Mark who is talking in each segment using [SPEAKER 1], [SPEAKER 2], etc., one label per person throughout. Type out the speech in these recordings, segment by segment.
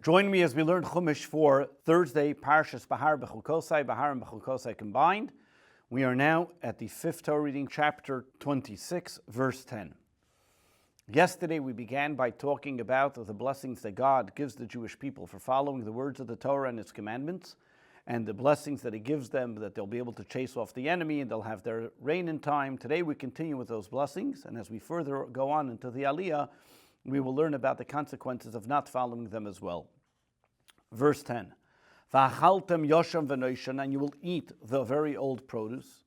[SPEAKER 1] Join me as we learn Chumash for Thursday, Parshas Behar-Bechukosai, Behar and Bechukosai combined. We are now at the fifth Torah reading, chapter 26, verse 10. Yesterday we began by talking about the blessings that God gives the Jewish people for following the words of the Torah and its commandments, and the blessings that He gives them, that they'll be able to chase off the enemy and they'll have their rain in time. Today we continue with those blessings, and as we further go on into the Aliyah, we will learn about the consequences of not following them as well. Verse 10, V'achaltem yosham v'noishan, and you will eat the very old produce.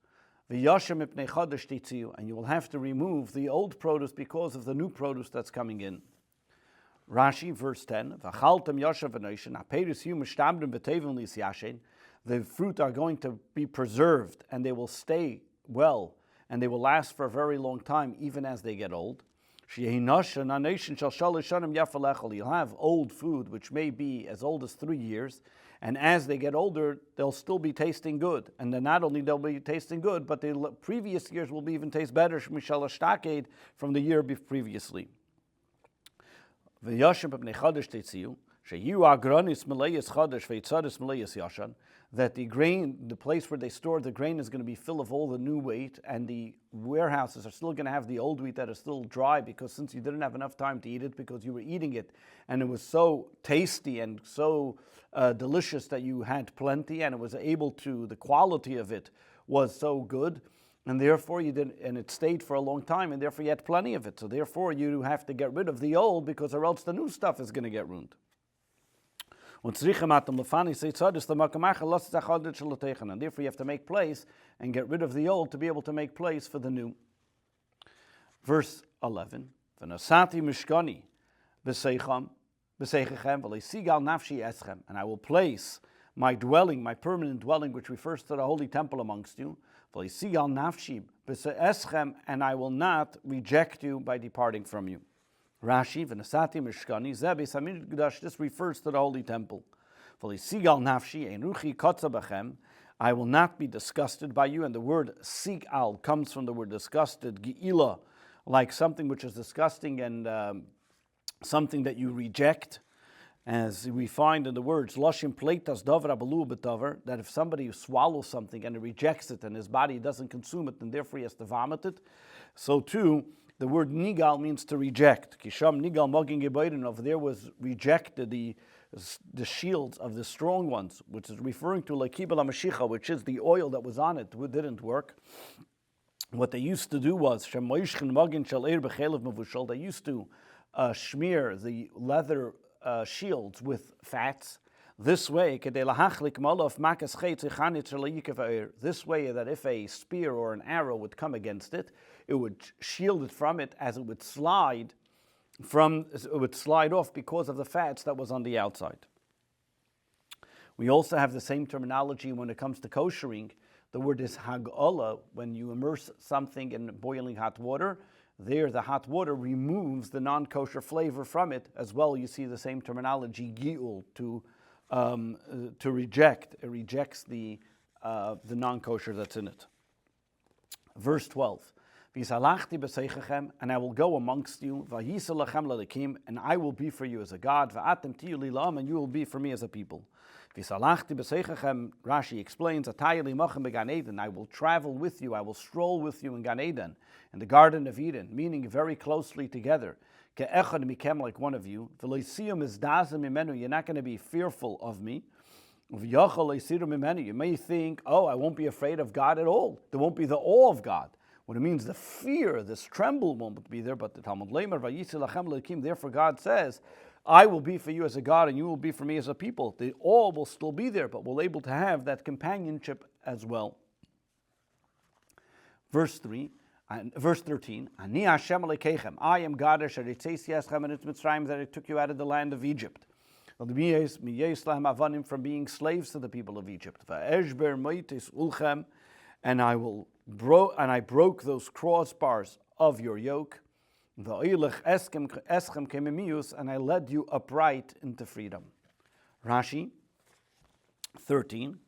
[SPEAKER 1] V'yosham ipnei chodesh titziu, and you will have to remove the old produce because of the new produce that's coming in. Rashi, verse 10, V'achaltem yosham v'noishan, aperis yu mishtabrim b'tevim lis yashen, the fruit are going to be preserved, and they will stay well, and they will last for a very long time, even as they get old. You'll have old food, which may be as old as 3 years, and as they get older, they'll still be tasting good. And then not only they'll be tasting good, but the previous years will even taste better from the year previously. That the grain, the place where they store the grain is going to be full of all the new wheat, and the warehouses are still going to have the old wheat that is still dry, because since you didn't have enough time to eat it because you were eating it and it was so tasty and so delicious that you had plenty, and it was able to, the quality of it was so good, and therefore you didn't, and it stayed for a long time, and therefore you had plenty of it. So therefore you have to get rid of the old, because or else the new stuff is going to get ruined. And therefore you have to make place and get rid of the old to be able to make place for the new. Verse 11, and I will place my dwelling, my permanent dwelling, which refers to the holy temple amongst you, and I will not reject you by departing from you. Rashi, v'nasati mishkani, zebis hamikdash, this refers to the holy temple. V'lisigal nafshi, ein ruchi kotza b'chem, I will not be disgusted by you, and the word sigal comes from the word disgusted, ge'ila, like something which is disgusting and something that you reject, as we find in the words, loshim pleitas davar abalu b'davar, that if somebody swallows something and rejects it and his body doesn't consume it, then therefore he has to vomit it, so too, the word nigal means to reject. Kisham nigal magin gebeiden, over there was rejected the shields of the strong ones, which is referring to lekibel hamashicha, which is the oil that was on it, didn't work. What they used to do was they used to smear the leather shields with fats. This way, this way that if a spear or an arrow would come against it, it would shield it from it, as it would slide off because of the fats that was on the outside. We also have the same terminology when it comes to koshering. The word is hag'ala, when you immerse something in boiling hot water. There, the hot water removes the non-kosher flavor from it. As well, you see the same terminology, gi'ul, to reject. It rejects the non-kosher that's in it. Verse 12. And I will go amongst you, and I will be for you as a God, and you will be for me as a people. Rashi explains, I will travel with you, I will stroll with you in Gan Eden, in the Garden of Eden, meaning very closely together. Like one of you. You're not going to be fearful of me. You may think, oh, I won't be afraid of God at all. There won't be the awe of God. What it means, the fear, this tremble won't be there, but the Talmud Leimer, therefore God says, I will be for you as a God, and you will be for me as a people. The awe will still be there, but we'll be able to have that companionship as well. Verse 13, Ani Hashem Elokeichem, I am God, that I took you out of the land of Egypt, from being slaves to the people of Egypt. And I broke those crossbars of your yoke. And I led you upright into freedom. Rashi 13.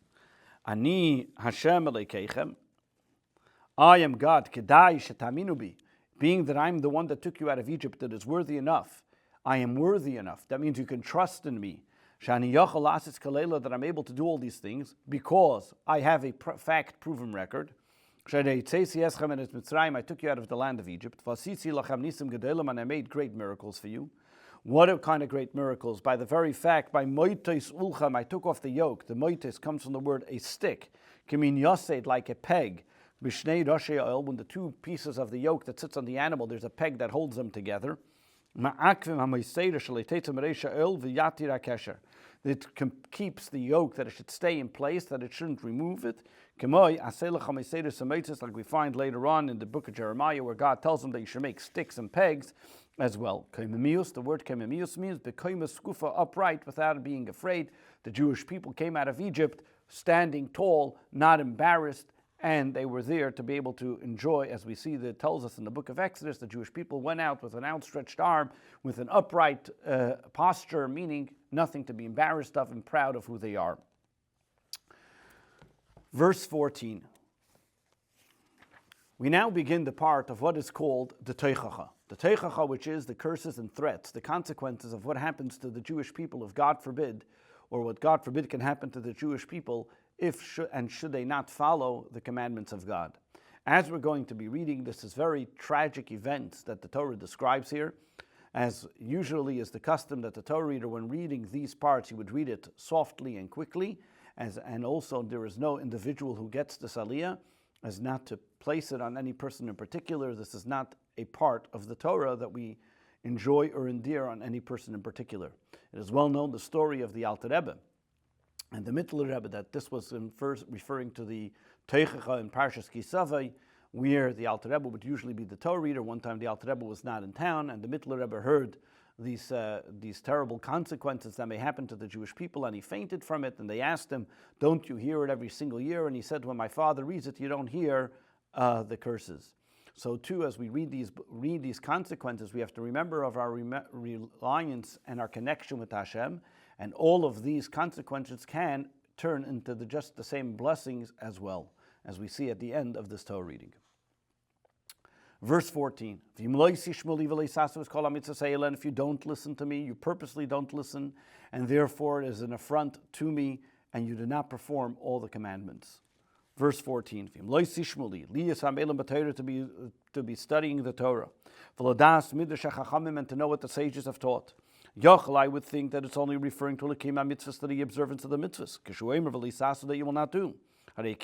[SPEAKER 1] Ani Hashem Elokeichem, I am God, kedai shetaminu bi, being that I'm the one that took you out of Egypt, that is worthy enough. I am worthy enough. That means you can trust in me. Shani yochel lasis kalela, that I'm able to do all these things because I have a fact-proven record. I took you out of the land of Egypt. And I made great miracles for you. What kind of great miracles? By the very fact, by moites ulcham, I took off the yoke. The moites comes from the word a stick. Kimin yosed, like a peg. Bishnei roshe oil, when the two pieces of the yoke that sits on the animal, there's a peg that holds them together. It keeps the yoke, that it should stay in place, that it shouldn't remove it. Like we find later on in the book of Jeremiah, where God tells them that you should make sticks and pegs as well. The word kememius means skufa, upright, without being afraid. The Jewish people came out of Egypt standing tall, not embarrassed, and they were there to be able to enjoy, as we see that tells us in the book of Exodus, the Jewish people went out with an outstretched arm, with an upright posture, meaning nothing to be embarrassed of and proud of who they are. Verse 14. We now begin the part of what is called the Teichacha. The Teichacha, which is the curses and threats, the consequences of what happens to the Jewish people if God forbid, or what God forbid can happen to the Jewish people should they not follow the commandments of God. As we're going to be reading, this is very tragic events that the Torah describes here. As usually is the custom that the Torah reader, when reading these parts, he would read it softly and quickly, and also there is no individual who gets this aliyah, as not to place it on any person in particular. This is not a part of the Torah that we enjoy or endear on any person in particular. It is well known, the story of the Alter Rebbe and the Mittler Rebbe, that this was first referring to the Teichacha in Parshas Kisavai, where the Alter Rebbe would usually be the Torah reader. One time the Alter Rebbe was not in town, and the Mittler Rebbe heard these terrible consequences that may happen to the Jewish people, and he fainted from it, and they asked him, don't you hear it every single year? And he said, when my father reads it, you don't hear the curses. So too, as we read these consequences, we have to remember of our reliance and our connection with Hashem, and all of these consequences can turn into just the same blessings as well, as we see at the end of this Torah reading. Verse 14, and if you don't listen to me, you purposely don't listen, and therefore it is an affront to me, and you do not perform all the commandments. Verse 14, to be studying the Torah, and to know what the sages have taught. I would think that it's only referring to mitzvahs, to the observance of the mitzvahs, that you will not do. But I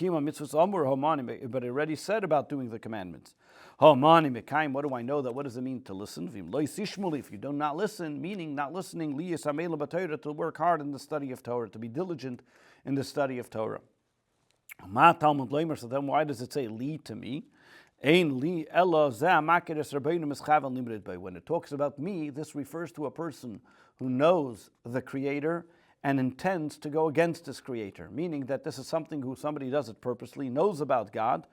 [SPEAKER 1] already said about doing the commandments. What do I know that? What does it mean to listen? If you do not listen, meaning not listening, to work hard in the study of Torah, to be diligent in the study of Torah. So then why does it say li to me? When it talks about me, this refers to a person who knows the Creator and intends to go against his Creator, meaning that this is somebody does it purposely, knows about God,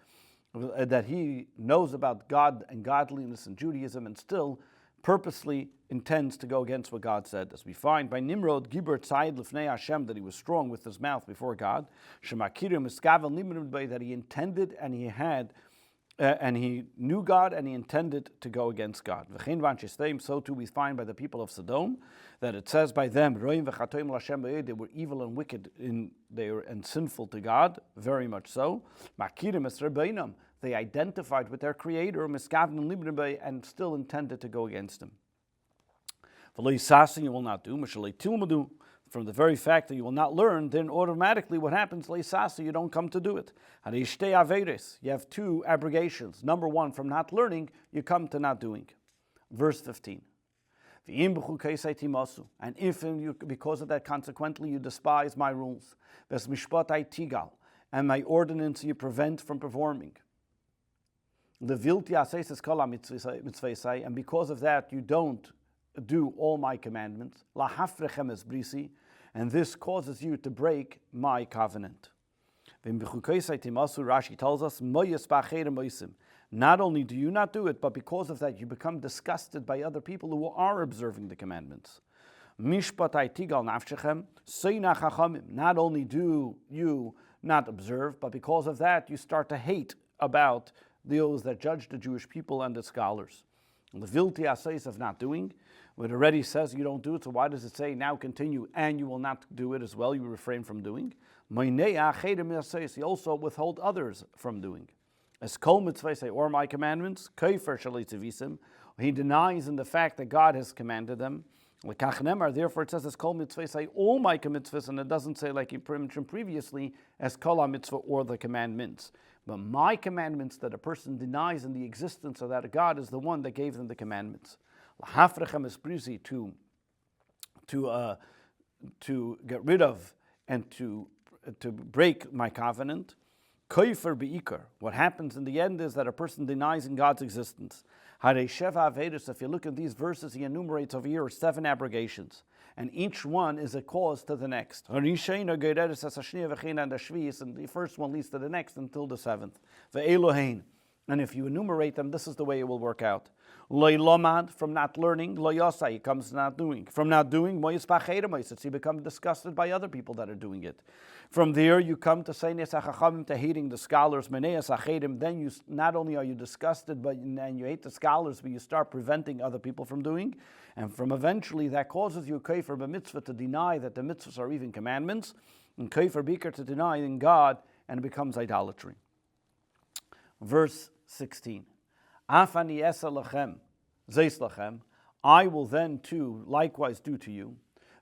[SPEAKER 1] that he knows about God and godliness and Judaism, and still purposely intends to go against what God said. As we find by Nimrod, Gibber Tzayid Lifnei Hashem, that he was strong with his mouth before God, Shemakirim Miskavel Nimrod, that he intended and he had and he knew God and he intended to go against God. So too we find by the people of Sodom that it says by them, they were evil and wicked, they were sinful to God, very much so. They identified with their Creator, and still intended to go against him. You will not do. From the very fact that you will not learn, then automatically what happens, you don't come to do it. You have two abrogations. Number one, from not learning, you come to not doing. Verse 15. And if because of that, consequently, you despise my rules, and my ordinance you prevent from performing, and because of that, you don't do all my commandments, and this causes you to break my covenant. Rashi tells us, not only do you not do it, but because of that you become disgusted by other people who are observing the commandments. Not only do you not observe, but because of that you start to hate about those that judge the Jewish people and the scholars. The vilti aseis of not doing, It already says you don't do it, so why does it say now continue and you will not do it as well? You refrain from doing. He also withhold others from doing. As kol mitzvah say, or my commandments, he denies in the fact that God has commanded them. Therefore it says as kol mitzvah say all my mitzvahs, and it doesn't say like you mentioned previously as kol mitzvah or the commandments. But my commandments that a person denies in the existence of that God is the one that gave them the commandments. To get rid of and to break my covenant. Koifer beikar. What happens in the end is that a person denies in God's existence. If you look at these verses, he enumerates over here 7 abrogations, and each one is a cause to the next. And the first one leads to the next until the 7th. And if you enumerate them, this is the way it will work out. From not learning, he comes to not doing. From not doing, he becomes disgusted by other people that are doing it. From there, you come to to hating the scholars. Then you not only are you disgusted, and you hate the scholars, but you start preventing other people from doing. And from eventually, that causes you kaifer b'mitzvah to deny that the mitzvahs are even commandments, and kaifer bikar to deny in God, and it becomes idolatry. Verse 16. Afani esa lachem, zeis lachem, I will then too likewise do to you,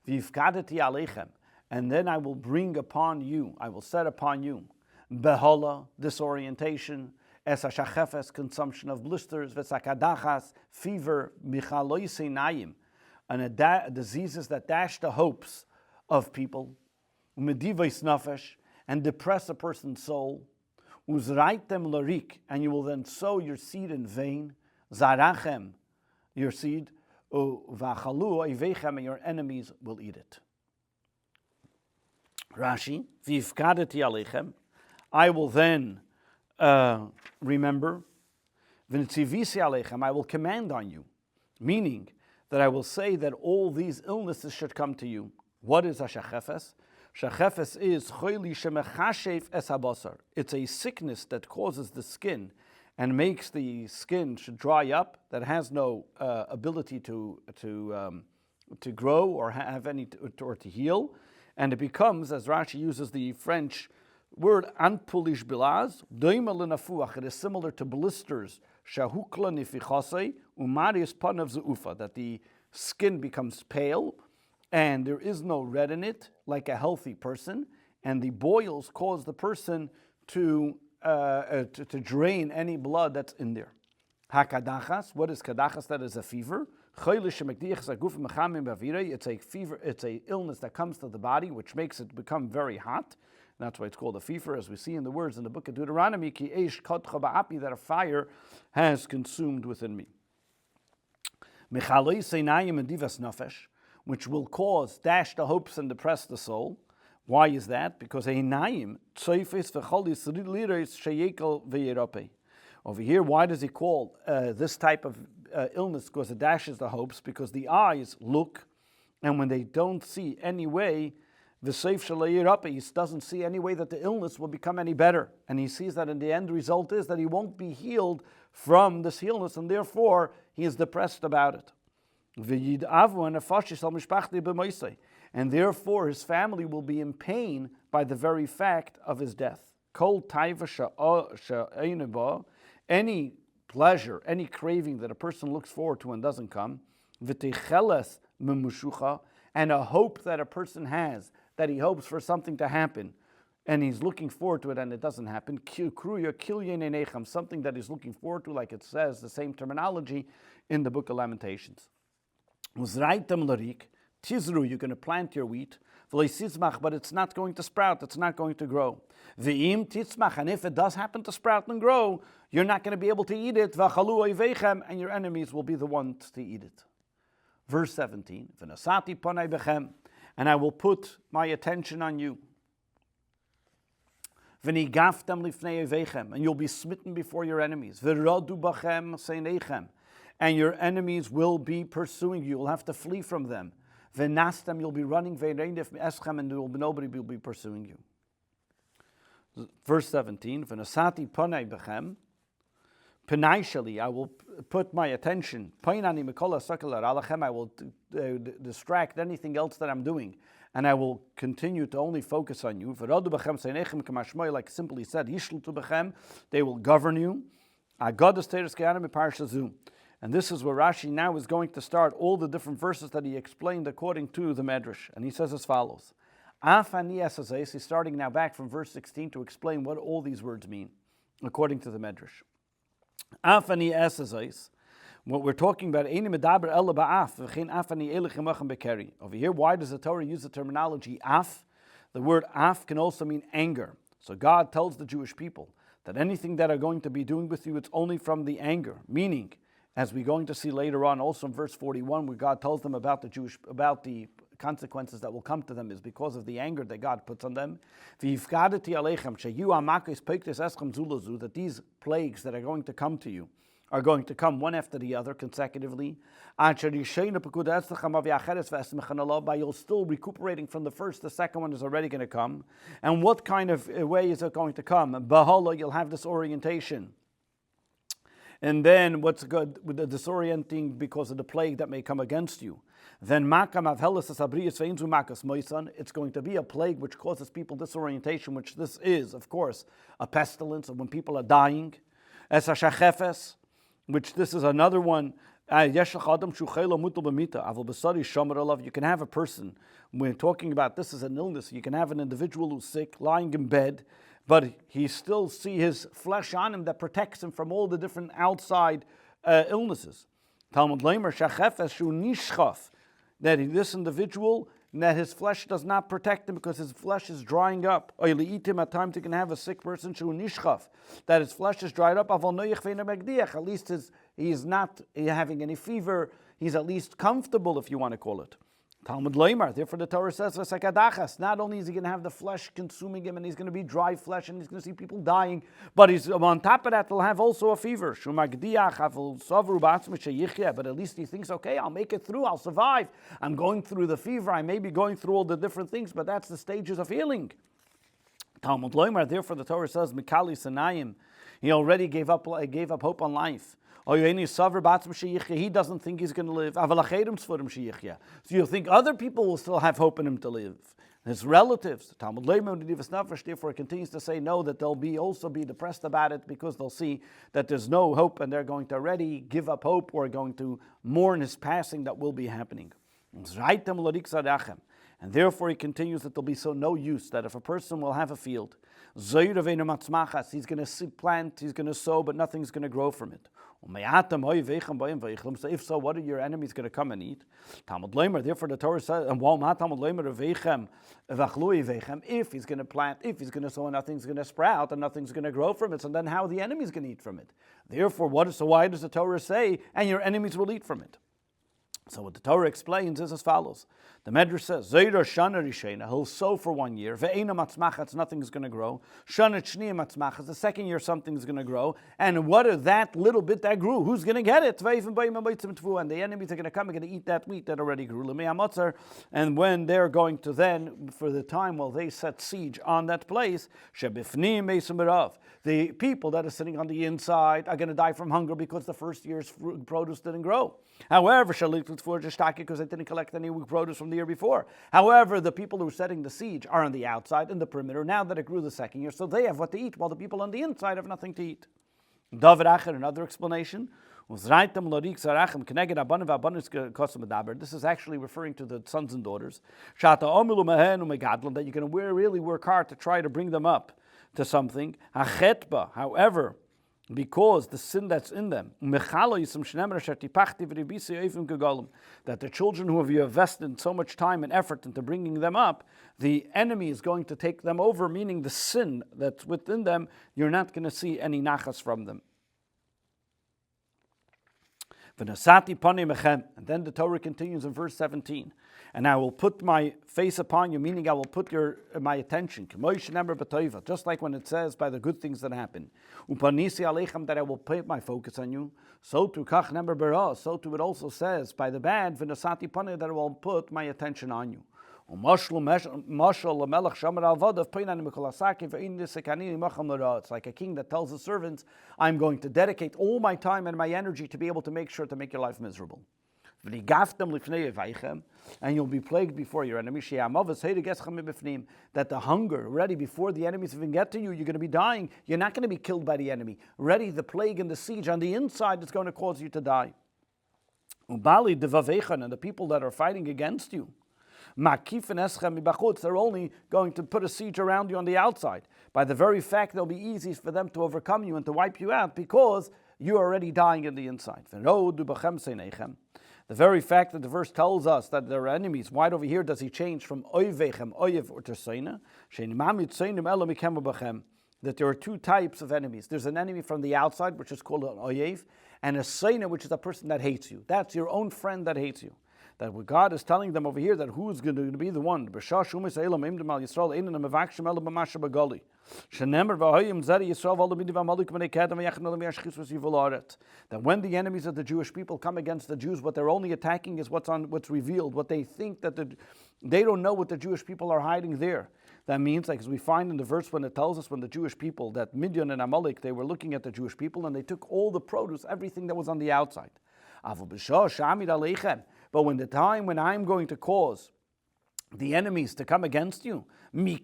[SPEAKER 1] v'yifkadeti aleichem, and then I will bring upon you, I will set upon you, behola, disorientation, esa shachefes, consumption of blisters, v'sakadachas, fever, michaloisei naim, and diseases that dash the hopes of people, umedivais nafesh, and depress a person's soul, uzraitem larik, and you will then sow your seed in vain, zarachem, your seed, vachalu oivechem, and your enemies will eat it. Rashi, v'yifkadeti aleichem, I will then remember, v'nitzivisi aleichem, I will command on you, meaning that I will say that all these illnesses should come to you. What is hashachefes? Shachefes is choili shemechashev es habasar. It's a sickness that causes the skin and makes the skin to dry up, that has no ability to grow or have any or to heal, and it becomes, as Rashi uses the French word anpulish bilaz, doima lenafuach. It is similar to blisters, shahukla nifichasei umarius panav zeufa, that the skin becomes pale and there is no red in it, like a healthy person, and the boils cause the person to drain any blood that's in there. Hakadachas, what is kadachas? That is a fever. It's a fever, it's an illness that comes to the body, which makes it become very hot. And that's why it's called a fever, as we see in the words in the book of Deuteronomy, ki eish kotcha ba'api, that a fire has consumed within me. Mechaloi seinayim and divas nafesh, which will dash the hopes and depress the soul. Why is that? Because einayim tsoifes v'cholis liros sheyekel v'yerope. Over here, why does he call this type of illness? Because it dashes the hopes, because the eyes look, and when they don't see any way, v'seif sheyerope, he doesn't see any way that the illness will become any better. And he sees that in the end result is that he won't be healed from this illness, and therefore he is depressed about it. And therefore his family will be in pain by the very fact of his death. Any pleasure, any craving that a person looks forward to and doesn't come, and a hope that a person has, that he hopes for something to happen, and he's looking forward to it and it doesn't happen, something that he's looking forward to, like it says, the same terminology in the book of Lamentations. You're going to plant your wheat, but it's not going to sprout, it's not going to grow. And if it does happen to sprout and grow, you're not going to be able to eat it, and your enemies will be the ones to eat it. Verse 17, and I will put my attention on you. And you'll be smitten before your enemies. And your enemies will be pursuing you. You'll have to flee from them. V'nastem, you'll be running, and nobody will be pursuing you. Verse 17, V'nasati panei bechem, Panaishali, I will put my attention. Painani mikola sakalar alachem, I will distract anything else that I'm doing, and I will continue to only focus on you. V'rodu b'chem seinechem k'mashmoy, like simply said, yishlutu b'chem, they will govern you. Agadas teres ke'anim b'parsha zu. And this is where Rashi now is going to start all the different verses that he explained according to the Medrash. And he says as follows. He's starting now back from verse 16 to explain what all these words mean, according to the Medrash. What we're talking about, over here, why does the Torah use the terminology af? The word af can also mean anger. So God tells the Jewish people that anything that are going to be doing with you, it's only from the anger, meaning, as we're going to see later on, also in verse 41, where God tells them about the consequences that will come to them is because of the anger that God puts on them. That these plagues that are going to come to you are going to come one after the other consecutively. By you're still recuperating from the first, the second one is already going to come. And what kind of way is it going to come? Bahala, you'll have this orientation. And then what's good with the disorienting because of the plague that may come against you. Then it's going to be a plague which causes people disorientation, which this is, of course, a pestilence of when people are dying. Which this is another one. You can have a person, when talking about this is an illness, you can have an individual who's sick, lying in bed, but he still see his flesh on him that protects him from all the different outside illnesses. Talmud Leimer shachefes shu nishchaf, that this individual, that his flesh does not protect him because his flesh is drying up. Or at times you can have a sick person shu nishchaf, that his flesh is dried up. At least he is not having any fever. He's at least comfortable, if you want to call it. Talmud Leimar, therefore the Torah says, not only is he going to have the flesh consuming him and he's going to be dry flesh and he's going to see people dying, but he's on top of that he'll have also a fever. But at least he thinks, okay, I'll make it through, I'll survive. I'm going through the fever, I may be going through all the different things, but that's the stages of healing. Talmud Leimar, therefore the Torah says, Mikali Sanayim, he already gave up hope on life. He doesn't think he's going to live. So you think other people will still have hope in him to live. His relatives, Talmud Leimer, therefore continues to say no, that they'll also be depressed about it because they'll see that there's no hope and they're going to already give up hope or going to mourn his passing that will be happening. And therefore he continues that there'll be no use, that if a person will have a field, he's going to plant, he's going to sow, but nothing's going to grow from it. So if so, what are your enemies going to come and eat? Talmud Leimer, therefore the Torah says, if he's going to plant, if he's going to sow, and nothing's going to sprout, and nothing's going to grow from it, so then how are the enemies going to eat from it? Therefore, why does the Torah say, and your enemies will eat from it? So what the Torah explains is as follows. The Medrash says, Zayra Shana Rishena, he'll sow for 1 year. Ve'ena matzmachatz, nothing is going to grow. Shana Shniya matzmachatz, the second year something is going to grow. And what is that little bit that grew? Who's going to get it? And the enemies are going to come and going to eat that wheat that already grew. And when they're going to then, for the time while they set siege on that place, the people that are sitting on the inside are going to die from hunger because the first year's produce didn't grow. However, because they didn't collect any produce from the year before. However, the people who are setting the siege are on the outside, in the perimeter, now that it grew the second year, so they have what to eat, while the people on the inside have nothing to eat. Another explanation. This is actually referring to the sons and daughters. That you can really work hard to try to bring them up to something. However, because the sin that's in them, that the children who have invested so much time and effort into bringing them up, the enemy is going to take them over, meaning the sin that's within them, you're not going to see any nachas from them. And then the Torah continues in verse 17. And I will put my face upon you, meaning I will put my attention. Just like when it says by the good things that happen. That I will put my focus on you. So too it also says by the bad, that I will put my attention on you. It's like a king that tells his servants, I'm going to dedicate all my time and my energy to be able to make sure to make your life miserable. And you'll be plagued before your enemies. That the hunger, ready before the enemies even get to you, you're going to be dying. You're not going to be killed by the enemy. Ready, the plague and the siege on the inside is going to cause you to die. And the people that are fighting against you, they're only going to put a siege around you on the outside. By the very fact, it'll be easy for them to overcome you and to wipe you out because you're already dying in the inside. The very fact that the verse tells us that there are enemies, why over here does he change from oivechem, oyev, or terseina? That there are two types of enemies. There's an enemy from the outside, which is called an oyev, and a seina, which is a person that hates you. That's your own friend that hates you. That what God is telling them over here, that who's going to be the one? That when the enemies of the Jewish people come against the Jews, what they're only attacking is what's revealed, what they think that they don't know what the Jewish people are hiding there. That means, like as we find in the verse when it tells us when the Jewish people, that Midian and Amalek, they were looking at the Jewish people and they took all the produce, everything that was on the outside. But when the time when I'm going to cause the enemies to come against you, when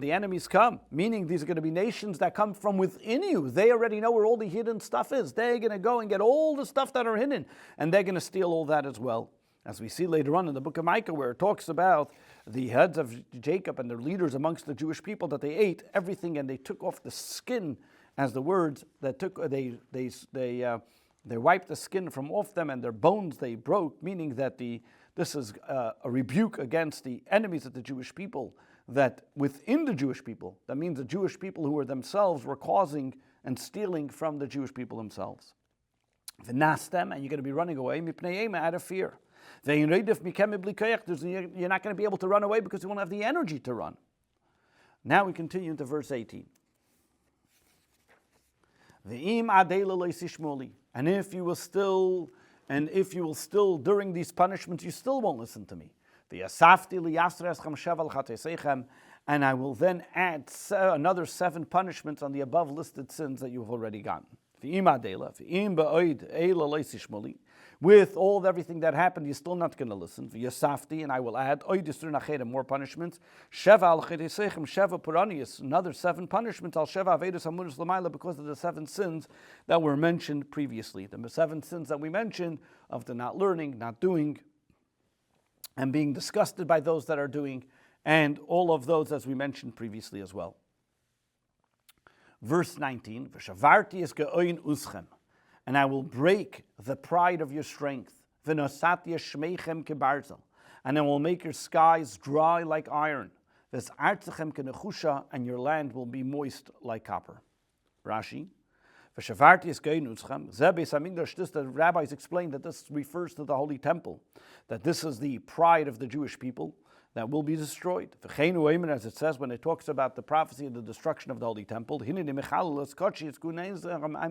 [SPEAKER 1] the enemies come, meaning these are going to be nations that come from within you, they already know where all the hidden stuff is. They're going to go and get all the stuff that are hidden, and they're going to steal all that as well. As we see later on in the book of Micah, where it talks about the heads of Jacob and their leaders amongst the Jewish people, that they ate everything and they took off the skin, as the words that took they wiped the skin from off them and their bones they broke, meaning that this is a rebuke against the enemies of the Jewish people. That within the Jewish people, that means the Jewish people who were themselves were causing and stealing from the Jewish people themselves. V'nastem, and you're going to be running away out of fear. You're not going to be able to run away because you won't have the energy to run. Now we continue into verse 18. And if you will still during these punishments, you still won't listen to me. And I will then add another 7 punishments on the above listed sins that you've already gotten. With everything that happened, you're still not going to listen. And I will add more punishments. Another 7 punishments because of the 7 sins that were mentioned previously. The 7 sins that we mentioned of the not learning, not doing, and being disgusted by those that are doing, and all of those as we mentioned previously as well. Verse 19, and I will break the pride of your strength, and I will make your skies dry like iron, and your land will be moist like copper. Rashi, the rabbis explained that this refers to the Holy Temple, that this is the pride of the Jewish people that will be destroyed. As it says when it talks about the prophecy of the destruction of the Holy Temple, I'm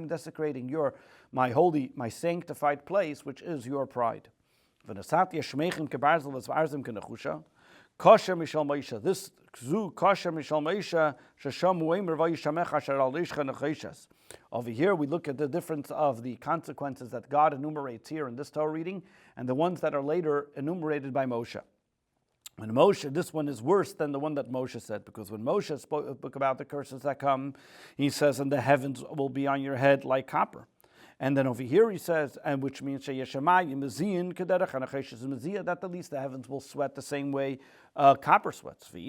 [SPEAKER 1] desecrating my sanctified place, which is your pride. This Kasha Mishal Moshe, this Kzu Kasha Mishal Moshe, Shashamu Emer Vayishamecha Sharalishcha Necheshas. Over here we look at the difference of the consequences that God enumerates here in this Torah reading and the ones that are later enumerated by Moshe. When Moshe, this one is worse than the one that Moshe said, because when Moshe spoke about the curses that come, he says, and the heavens will be on your head like copper. And then over here he says, and which means that at least the heavens will sweat the same way copper sweats. But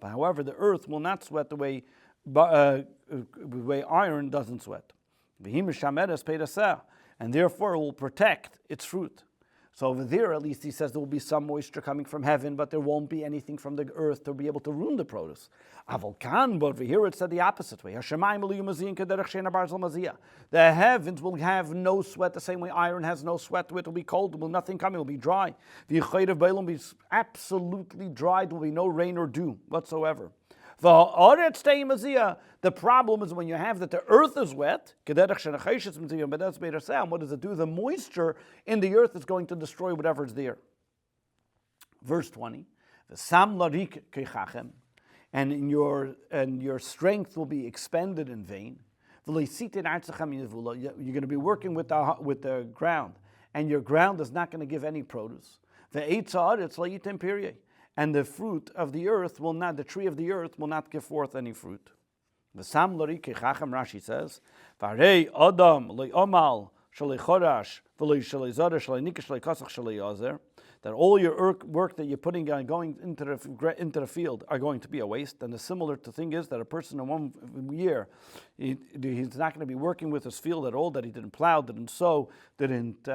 [SPEAKER 1] however, the earth will not sweat the way iron doesn't sweat. And therefore it will protect its fruit. So over there, at least he says there will be some moisture coming from heaven, but there won't be anything from the earth to be able to ruin the produce. But over here it said the opposite way. The heavens will have no sweat, the same way iron has no sweat to it. It will be cold, there will nothing come, it will be dry. The will be absolutely dry, there will be no rain or dew whatsoever. The problem is when you have that the earth is wet, what does it do? The moisture in the earth is going to destroy whatever is there. Verse 20, and your strength will be expended in vain. You're going to be working with the ground, and your ground is not going to give any produce. And the fruit of the earth will not, the tree of the earth will not give forth any fruit. Rashi says, that all your work that you're putting on going into the field are going to be a waste. And the similar thing is that a person in 1 year, he's not going to be working with his field at all, that he didn't plow, didn't sow, didn't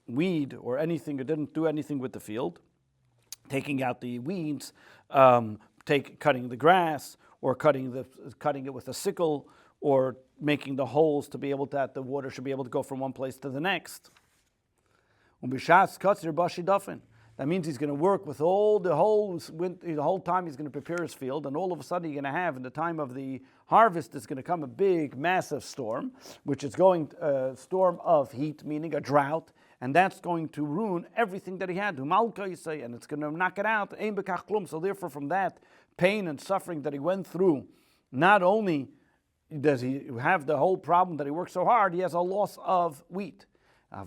[SPEAKER 1] weed or anything, or didn't do anything with the field, taking out the weeds, cutting the grass, or cutting it with a sickle, or making the holes to be able that the water should be able to go from one place to the next. That means he's going to work with the whole time he's going to prepare his field, and all of a sudden you're going to have, in the time of the harvest, is going to come a big, massive storm, which is going a storm of heat, meaning a drought, and that's going to ruin everything that he had. And it's going to knock it out. So therefore, from that pain and suffering that he went through, not only does he have the whole problem that he worked so hard, he has a loss of wheat. That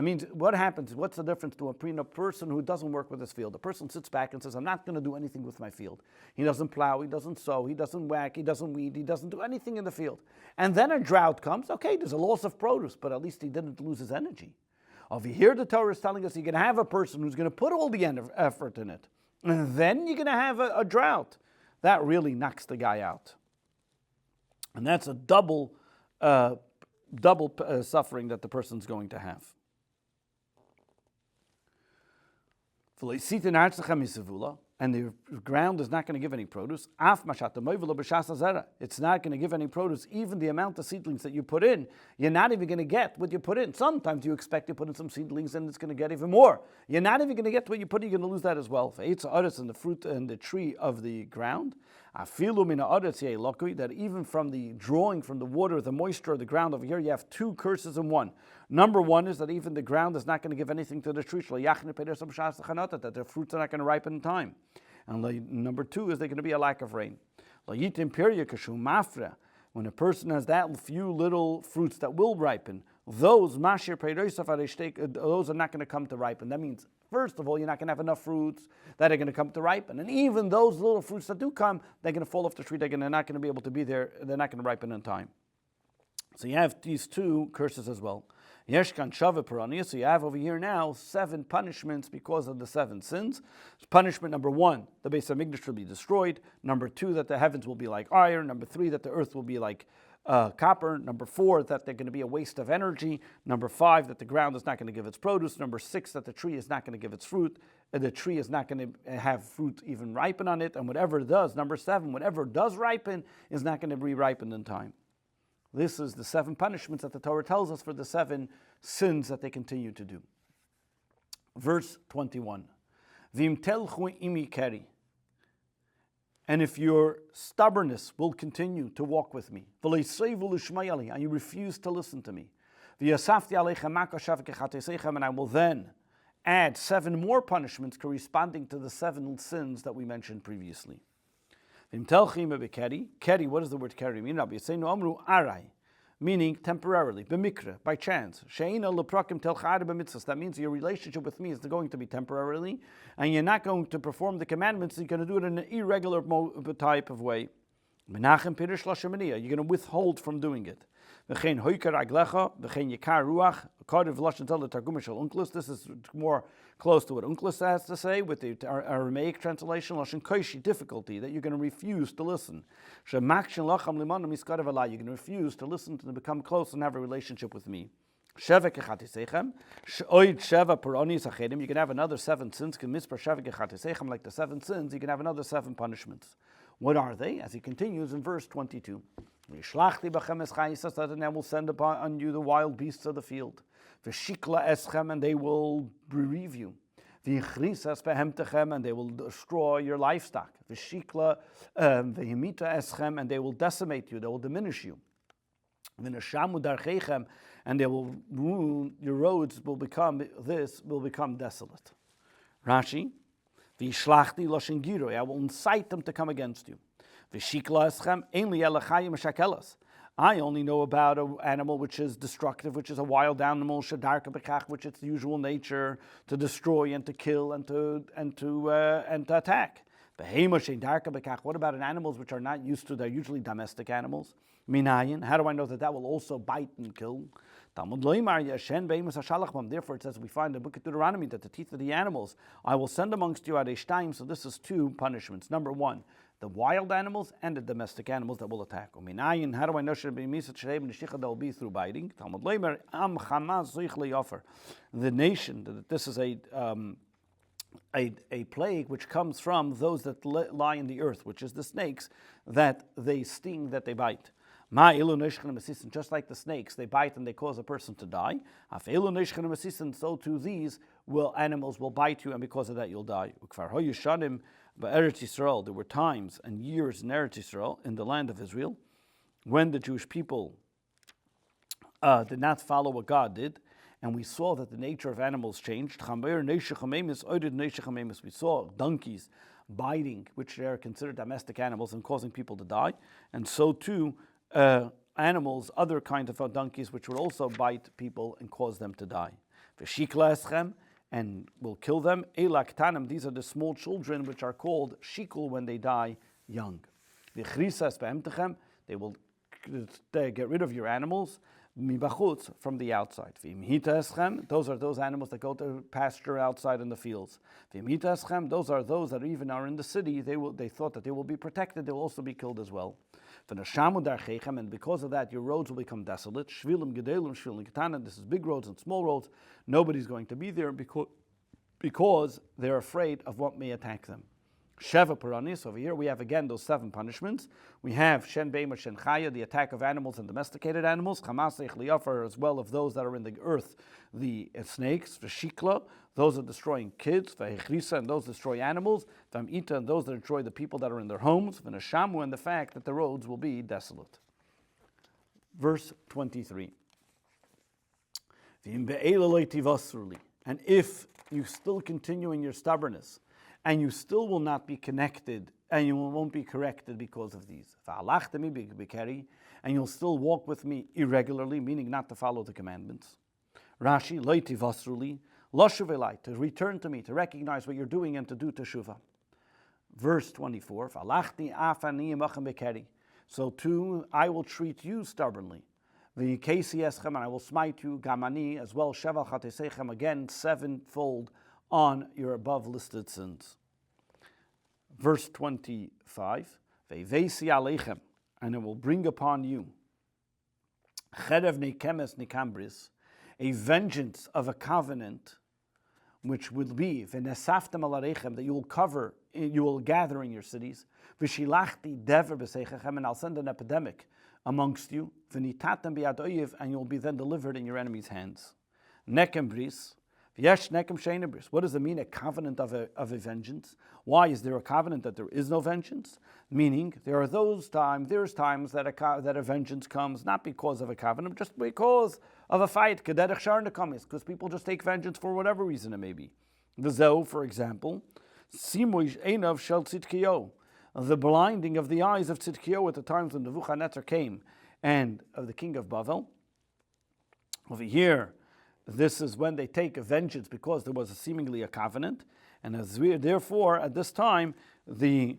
[SPEAKER 1] means, what happens? What's the difference between a person who doesn't work with his field? A person sits back and says, I'm not going to do anything with my field. He doesn't plow, he doesn't sow, he doesn't whack, he doesn't weed, he doesn't do anything in the field. And then a drought comes. Okay, there's a loss of produce, but at least he didn't lose his energy. Over here, the Torah is telling us you're going to have a person who's going to put all the effort in it. And then you're going to have a drought. That really knocks the guy out. And that's a double suffering that the person's going to have. And the ground is not going to give any produce. It's not going to give any produce. Even the amount of seedlings that you put in, you're not even going to get what you put in. Sometimes you expect to put in some seedlings and it's going to get even more. You're not even going to get what you put in, you're going to lose that as well. And the fruit and the tree of the ground, that even from the drawing from the water, the moisture of the ground over here, you have two curses in one. Number one is that even the ground is not going to give anything to the tree, that the fruits are not going to ripen in time. And number two is there's going to be a lack of rain. When a person has that few little fruits that will ripen, those are not going to come to ripen. That means, first of all, you're not going to have enough fruits that are going to come to ripen. And even those little fruits that do come, they're going to fall off the tree. They're not going to be able to be there. They're not going to ripen in time. So you have these two curses as well. Yeshkan Shava Parania. So you have over here now 7 punishments because of the 7 sins. Punishment number 1, the Beis HaMikdash will be destroyed. Number 2, that the heavens will be like iron. Number 3, that the earth will be like copper. Number 4, that they're going to be a waste of energy. Number 5, that the ground is not going to give its produce. Number 6, that the tree is not going to give its fruit. The tree is not going to have fruit even ripen on it. And whatever it does, number 7, whatever does ripen is not going to be ripened in time. This is the 7 punishments that the Torah tells us for the 7 sins that they continue to do. Verse 21. V'im telchu imi keri. And if your stubbornness will continue to walk with me, and you refuse to listen to me, and I will then add 7 more punishments corresponding to the 7 sins that we mentioned previously. Keri, what does the word keri mean? Meaning temporarily, b'mikra, by chance. That means your relationship with me is going to be temporarily, and you're not going to perform the commandments, you're going to do it in an irregular type of way. You're going to withhold from doing it. This is more close to what Unclus has to say with the Aramaic translation, difficulty, that you're going to refuse to listen. You're going to refuse to listen to become close and have a relationship with me. You can have another 7 sins, like the 7 sins, you can have another 7 punishments. What are they? As he continues in verse 22. And I will send upon you the wild beasts of the field. And they will bereave you. V'yichrisas behemtechem, and they will destroy your livestock. V'shikla v'yimita eschem, and they will decimate you, they will diminish you. V'neshamu darchechem, and they will ruin your roads. Will become desolate. Rashi, v'yishlachti loshen giroi, I will incite them to come against you. V'shikla eschem ein li elachayim shakelas. I only know about an animal which is destructive, which is a wild animal, shadarka bekach, which its usual nature to destroy and to kill and to attack. What about animals which are not used to? They're usually domestic animals. Minayin. How do I know that will also bite and kill? Therefore, it says we find in the book of Deuteronomy that the teeth of the animals I will send amongst you at Eishtaim. So this is two punishments. Number one, the wild animals and the domestic animals that will attack. How do I know that will be through biting? The nation, that this is a plague which comes from those that lie in the earth, which is the snakes, that they sting, that they bite. Just like the snakes, they bite and they cause a person to die. So too these animals will bite you, and because of that you'll die. There were times and years in Eretz Yisrael, in the land of Israel, when the Jewish people did not follow what God did, and we saw that the nature of animals changed. We saw donkeys biting, which are considered domestic animals, and causing people to die. And so too, animals, other kinds of donkeys, which will also bite people and cause them to die. And will kill them. Elaktanim, these are the small children which are called shikul when they die young. They will get rid of your animals from the outside. Those are those animals that go to pasture outside in the fields. Those are those that even are in the city. They thought that they will be protected. They will also be killed as well. And because of that, your roads will become desolate. This is big roads and small roads. Nobody's going to be there because they're afraid of what may attack them. Sheva Puranis, over here we have again those 7 punishments. We have Shen Beima Shen Chaya, the attack of animals and domesticated animals. Chamasech Liyafar, as well of those that are in the earth, the snakes. V'shikla, those that destroying kids. V'hechrisa, and those destroy animals. V'amita, and those that destroy the people that are in their homes. V'neshamu, and the fact that the roads will be desolate. Verse 23. And if you still continue in your stubbornness, and you still will not be connected, and you won't be corrected because of these. And you'll still walk with me irregularly, meaning not to follow the commandments. Rashi, loiti vasruli, loshuvelai, to return to me, to recognize what you're doing and to do teshuvah. Verse 24, so too I will treat you stubbornly. And I will smite you, gamani, as well, sheval chatesechem, again, 7-fold on your above listed sins. Verse 25, Ve'vesi aleichem, and it will bring upon you cherev nekemes nekambris, a vengeance of a covenant, which will be v'nesaftem alareichem, that you will cover, you will gather in your cities. V'shilachti dever b'seichem, and I'll send an epidemic amongst you. V'nitatem bi'ad oyev, and you will be then delivered in your enemy's hands. Nekembris. What does it mean, a covenant of a vengeance? Why is there a covenant that there is no vengeance? Meaning, there's times that a vengeance comes not because of a covenant, just because of a fight, because people just take vengeance for whatever reason it may be. The Zoh, for example, the blinding of the eyes of Tzidkiyahu at the times when Nebuchadnezzar came, and of the king of Bavel. Over here, this is when they take a vengeance because there was seemingly a covenant, and therefore at this time the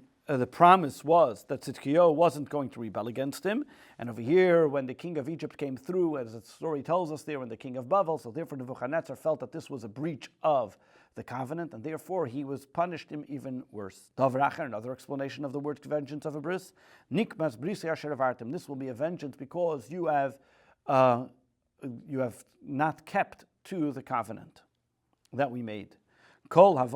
[SPEAKER 1] promise was that Tzidkiyahu wasn't going to rebel against him. And over here, when the king of Egypt came through, as the story tells us there, when the king of Bavel, so therefore Nebuchadnezzar felt that this was a breach of the covenant, and therefore he was punished him even worse. Davracher, another explanation of the word vengeance of a bris. Nikmas bris asher avartem. This will be a vengeance because you have not kept to the covenant that we made. Anytime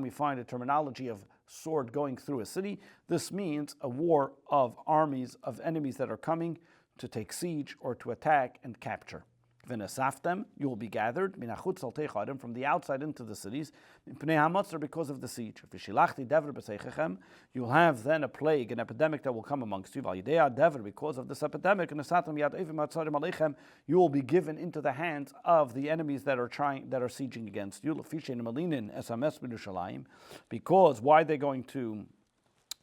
[SPEAKER 1] we find a terminology of sword going through a city, this means a war of armies of enemies that are coming to take siege or to attack and capture. V'nesaftem, you will be gathered, minachutz al teichadim, from the outside into the cities, pnei hamatzer, because of the siege. V'shilachti dever b'seichem, you will have then a plague, an epidemic that will come amongst you. V'alidei dever, because of this epidemic, v'nesatem yad evim atzarim aleichem, you will be given into the hands of the enemies that are sieging against you. L'fishein malinin esames b'Yerushalayim, because why they're going to?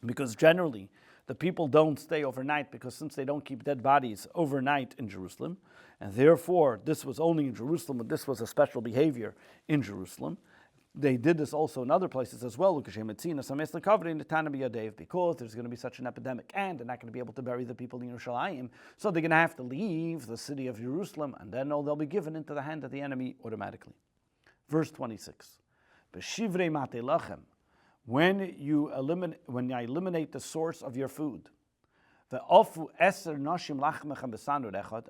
[SPEAKER 1] Because generally the people don't stay overnight, because since they don't keep dead bodies overnight in Jerusalem, and therefore this was only in Jerusalem, and this was a special behavior in Jerusalem. They did this also in other places as well, because there's going to be such an epidemic, and they're not going to be able to bury the people in Yerushalayim, so they're going to have to leave the city of Jerusalem, and then they'll be given into the hand of the enemy automatically. Verse 26. When I eliminate the source of your food, and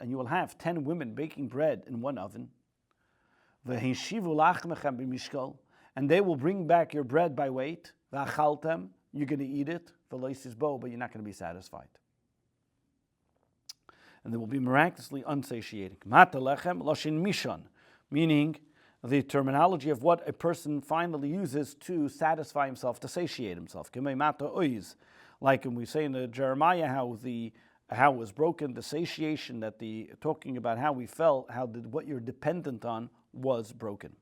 [SPEAKER 1] you will have 10 women baking bread in one oven, and they will bring back your bread by weight, you're going to eat it, but you're not going to be satisfied. And they will be miraculously unsatiating. Meaning the terminology of what a person finally uses to satisfy himself, to satiate himself. Like when we say in Jeremiah how it was broken, the satiation talking about how we felt, what you're dependent on was broken.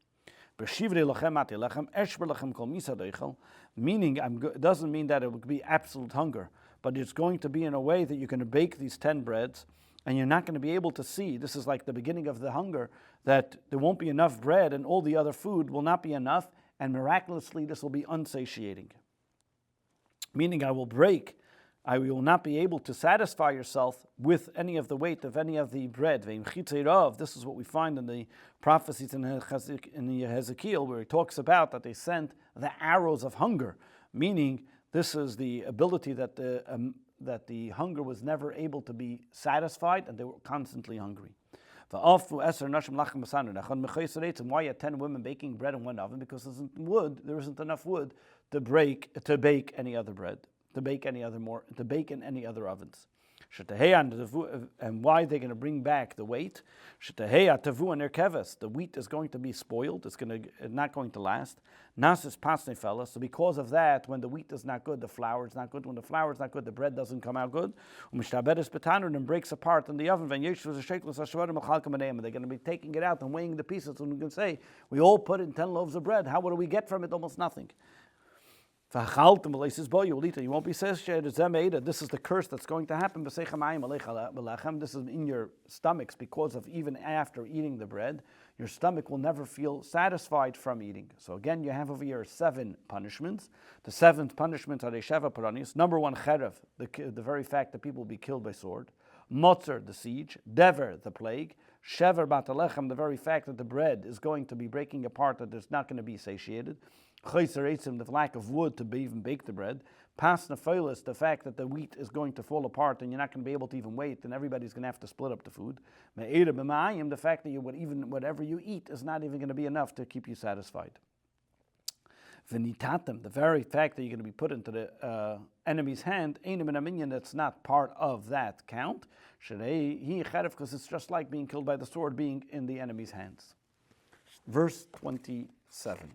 [SPEAKER 1] Meaning, it doesn't mean that it would be absolute hunger, but it's going to be in a way that you're going to bake these 10 breads, and you're not going to be able to see. This is like the beginning of the hunger, that there won't be enough bread and all the other food will not be enough, and miraculously this will be unsatiating. Meaning I will will not be able to satisfy yourself with any of the weight of any of the bread. This is what we find in the prophecies in Ezekiel, where he talks about that they sent the arrows of hunger, meaning this is the ability that the hunger was never able to be satisfied, and they were constantly hungry. Why you had 10 women baking bread in one oven? Because there isn't enough wood to bake any other bread, to bake in any other ovens. And why they're going to bring back the weight? The wheat is going to be spoiled. It's not going to last. So because of that, when the wheat is not good, the flour is not good. When the flour is not good, the bread doesn't come out good. And breaks apart in the oven. And they're going to be taking it out and weighing the pieces. And we can say, we all put in 10 loaves of bread. What do we get from it? Almost nothing. You will eat it. You won't be satiated. This is the curse that's going to happen. This is in your stomachs, because of even after eating the bread, your stomach will never feel satisfied from eating. So again, you have over here 7 punishments. The 7th punishment are the Sheva Paranis. Number 1, Cherev, the very fact that people will be killed by sword. Motzer, the siege. Dever, the plague. Shever Batalechem, the very fact that the bread is going to be breaking apart, that it's not going to be satiated. The lack of wood to even bake the bread. Pas Nephilis, the fact that the wheat is going to fall apart and you're not going to be able to even wait, and everybody's going to have to split up the food. The fact that whatever you eat is not even going to be enough to keep you satisfied. V'nitatem, the very fact that you're going to be put into the enemy's hand, that's not part of that count. Because it's just like being killed by the sword, being in the enemy's hands. Verse 27.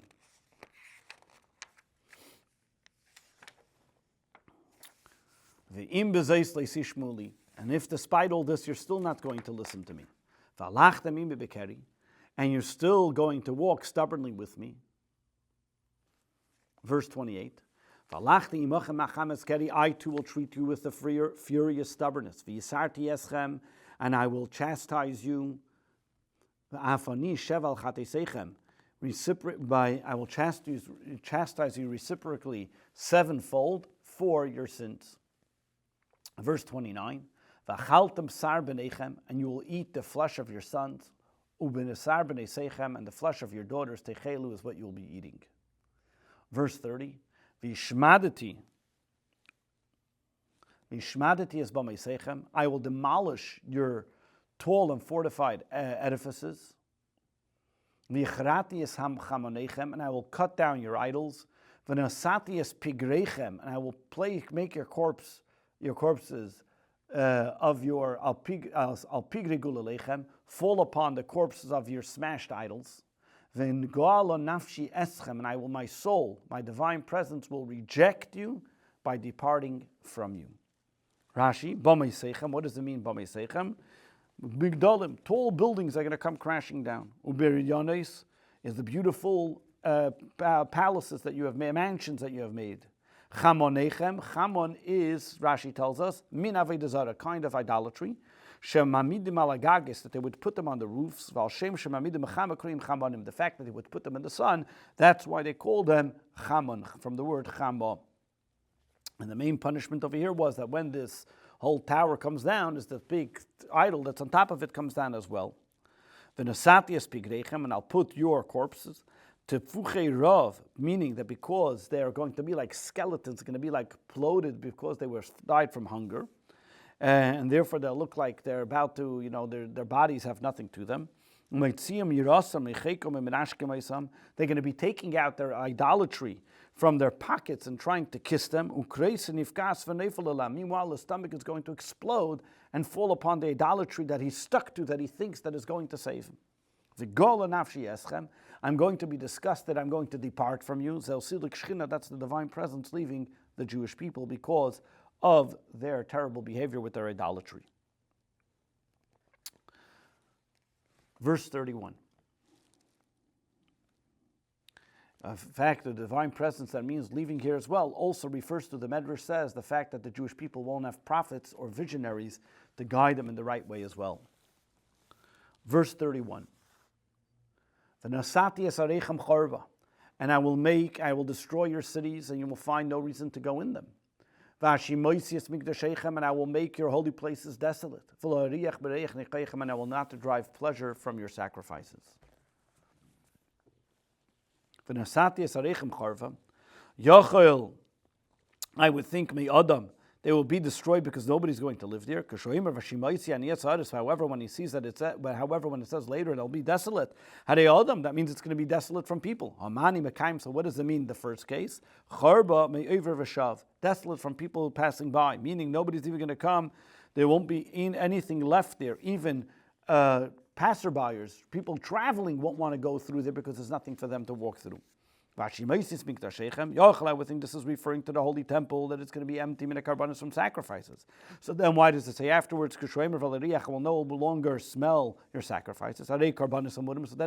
[SPEAKER 1] And if despite all this you're still not going to listen to me, and you're still going to walk stubbornly with me, verse 28, I too will treat you with a furious stubbornness, and I will chastise you, I will chastise you reciprocally 7-fold for your sins. Verse 29, and you will eat the flesh of your sons, and the flesh of your daughters, techelu is what you will be eating. Verse 30, Vishmadati is b'meisechem, I will demolish your tall and fortified edifices. Vichrati is chamonechem, and I will cut down your idols. V'nasati is pigrechem, and I will make your corpses of your alpigre gulelechem, fall upon the corpses of your smashed idols. Then goala nafshi eschem, and I will, my soul, my divine presence will reject you by departing from you. Rashi, Bamei Seichem, what does it mean, Bamei Seichem? Migdalim, tall buildings are going to come crashing down. Uberyanes is the beautiful palaces that you have made, mansions that you have made. Chamonechem, Chamon is, Rashi tells us, min avodah zarah, kind of idolatry. Shemamidim alagagis, that they would put them on the roofs. Valshem shemamidim chamakrim chamonim, the fact that they would put them in the sun, that's why they call them Chamon, from the word Chamo. And the main punishment over here was that when this whole tower comes down, is the big idol that's on top of it comes down as well. V'nasatias pigrechem, and I'll put your corpses to fuchei rav, meaning that because they are going to be like skeletons, going to be like bloated because they were died from hunger, and therefore they'll look like they're about to, their bodies have nothing to them. They're going to be taking out their idolatry from their pockets and trying to kiss them. Meanwhile, the stomach is going to explode and fall upon the idolatry that he's stuck to, that he thinks that is going to save him. I'm going to be disgusted, I'm going to depart from you. That's the divine presence leaving the Jewish people because of their terrible behavior with their idolatry. Verse 31. In fact, the divine presence, that means leaving here as well, also refers to, the Medrash says, the fact that the Jewish people won't have prophets or visionaries to guide them in the right way as well. Verse 31. And I will destroy your cities, and you will find no reason to go in them. And I will make your holy places desolate. And I will not derive pleasure from your sacrifices. I would think, they will be destroyed because nobody's going to live there. However, when he sees that when it says later it'll be desolate, that means it's going to be desolate from people. So what does it mean? The first case, desolate from people passing by, meaning nobody's even going to come. There won't be anything left there. Even passerbyers, people traveling, won't want to go through there because there's nothing for them to walk through. I would think this is referring to the holy temple, that it's going to be empty from sacrifices. So then why does it say afterwards, will no longer smell your sacrifices? So then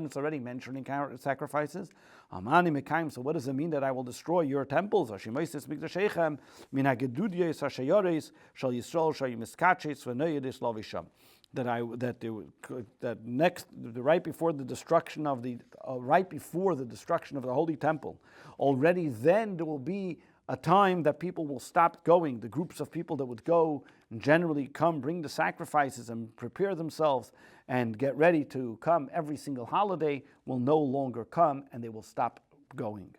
[SPEAKER 1] it's already mentioning sacrifices. So what does it mean that I will destroy your temples? Right before the destruction of the holy temple, already then there will be a time that people will stop going. The groups of people that would go and generally come, bring the sacrifices and prepare themselves and get ready to come every single holiday will no longer come, and they will stop going.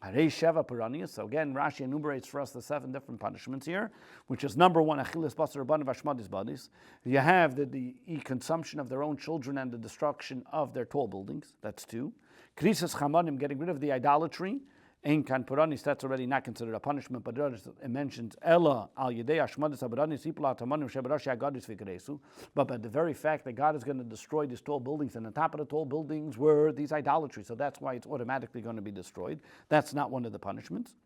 [SPEAKER 1] So again, Rashi enumerates for us the 7 different punishments here, which is number 1, achilas basar rabbanim v'ashmadis badis. You have the consumption of their own children and the destruction of their tall buildings. That's 2. Krisas chamanim, getting rid of the idolatry. Ein kan puranis, that's already not considered a punishment, but it mentions Ella al yedei ashmadis abadanis ipla tamanim shebarashi agadis v'karesu. But by the very fact that God is going to destroy these tall buildings, and on top of the tall buildings were these idolatries, so that's why it's automatically going to be destroyed. That's not one of the punishments.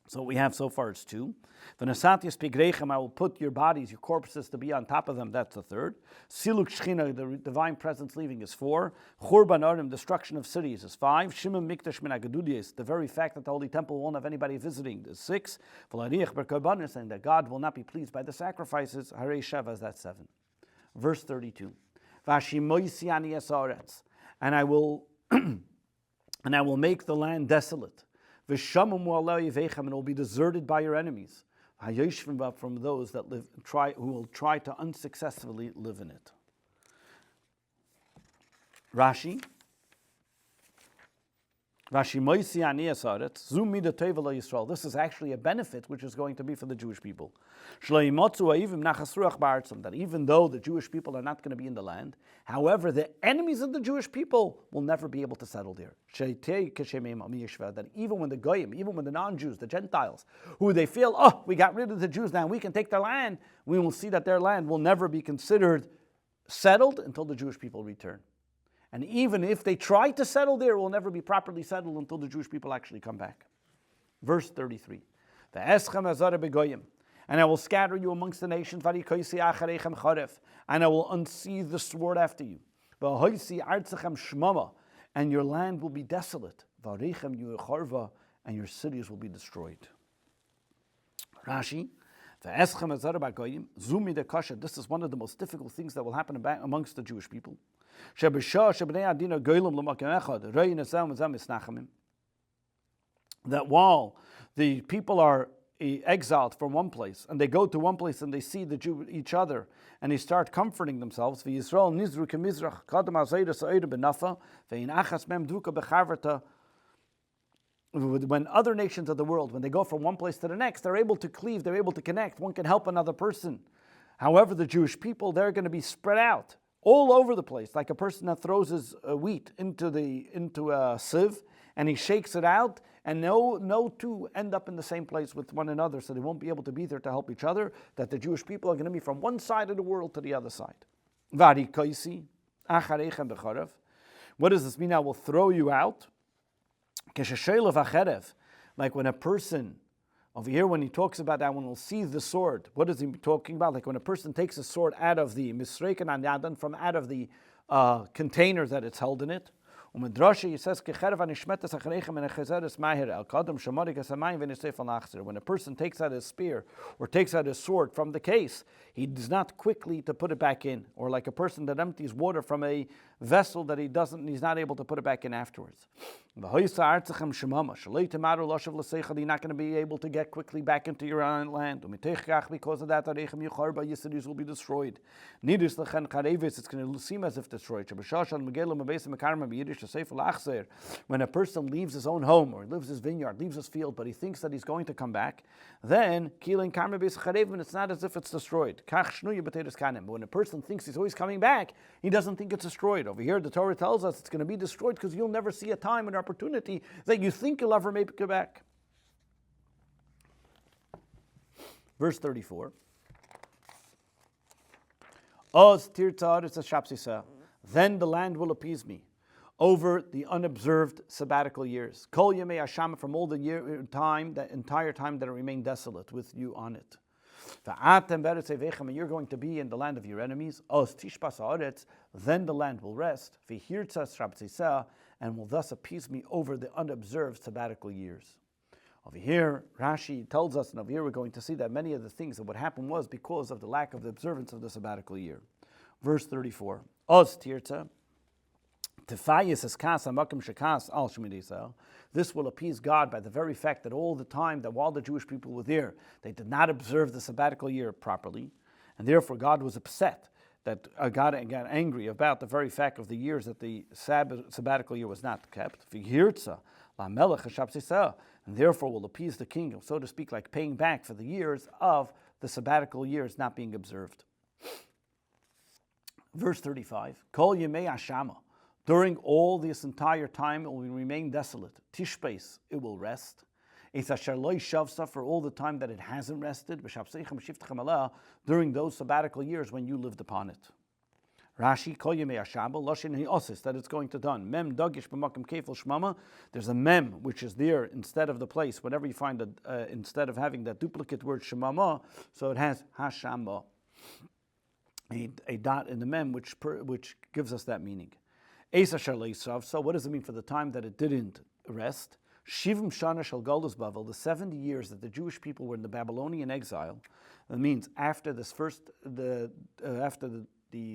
[SPEAKER 1] So what we have so far is 2. V'nasatias pigrechem, I will put your bodies, your corpses, to be on top of them. That's the 3rd. Siluk shchina, the divine presence leaving, is 4. Churban arim, destruction of cities, is 5. Shimon mikdash min agadudiyos, the very fact that the holy temple won't have anybody visiting, is 6. V'larich berkarbanis, and that God will not be pleased by the sacrifices. Harei sheva, that's 7. Verse 32. V'ashimoisi ani esaretz, and I will make the land desolate. And it will be deserted by your enemies, from those that who will try to unsuccessfully live in it. Rashi, Rashi Moisi Ani Asaret, Zum Mida Teva Lo Yisrael. This is actually a benefit which is going to be for the Jewish people. Shlo Yimotzu Ha'ivim Nachas Ruach Ba'artzim, that even though the Jewish people are not going to be in the land, however, the enemies of the Jewish people will never be able to settle there. That even when the Goyim, even when the non-Jews, the Gentiles, who they feel, oh, we got rid of the Jews now, we can take their land, we will see that their land will never be considered settled until the Jewish people return. And even if they try to settle there, it will never be properly settled until the Jewish people actually come back. Verse 33. And I will scatter you amongst the nations, and I will unsheathe the sword after you. And your land will be desolate, and your cities will be destroyed. Rashi. This is one of the most difficult things that will happen amongst the Jewish people. That while the people are exiled from one place, and they go to one place and they see each other, and they start comforting themselves. When other nations of the world, when they go from one place to the next, they're able to cleave, they're able to connect, one can help another person. However, the Jewish people, they're going to be spread out all over the place, like a person that throws his wheat into a sieve, and he shakes it out, and no two end up in the same place with one another, so they won't be able to be there to help each other, that the Jewish people are going to be from one side of the world to the other side. What does this mean? I will throw you out. Like when a person, over here when he talks about that, when we'll see the sword, what is he talking about? Like when a person takes a sword out of the misreiken an yadan, from out of the container that it's held in it. He says, when a person takes out his spear or takes out his sword from the case, he does not quickly to put it back in, or like a person that empties water from a vessel that he's not able to put it back in afterwards. You're not going to be able to get quickly back into your own land. Because of that, your cities will be destroyed. It's going to seem as if destroyed. When a person leaves his own home, or leaves his vineyard, leaves his field, but he thinks that he's going to come back, then it's not as if it's destroyed. When a person thinks he's always coming back, he doesn't think it's destroyed. Over here, the Torah tells us it's going to be destroyed because you'll never see a time and opportunity that you think you'll ever make it back. Verse 34. Then the land will appease me over the unobserved sabbatical years. Kol Yemei Hashama, from all the entire time that it remained desolate with you on it. And you're going to be in the land of your enemies. Then the land will rest, and will thus appease me over the unobserved sabbatical years. Over here, Rashi tells us, and over here we're going to see that many of the things that would happen was because of the lack of the observance of the sabbatical year. Verse 34. This will appease God by the very fact that all the time that while the Jewish people were there, they did not observe the sabbatical year properly, and therefore God was upset, that God got angry about the very fact of the years that the sabbatical year was not kept. And therefore will appease the king, so to speak, like paying back for the years of the sabbatical years not being observed. Verse 35, Kol Yemei Hashama. During all this entire time, it will remain desolate. Tishbeis, it will rest. For all the time that it hasn't rested, during those sabbatical years when you lived upon it. Rashi, Kol Yemei Hashama, Loshin Hi'osis, that it's going to done. Mem Dagish B'makom Kefil Shmama, there's a mem which is there instead of the place. Whenever you find instead of having that duplicate word Shemama, so it has Hashama, a dot in the mem which gives us that meaning. So what does it mean for the time that it didn't rest? Shivim Shana Shel Golus Bavel, the 70 years that the Jewish people were in the Babylonian exile. That means after the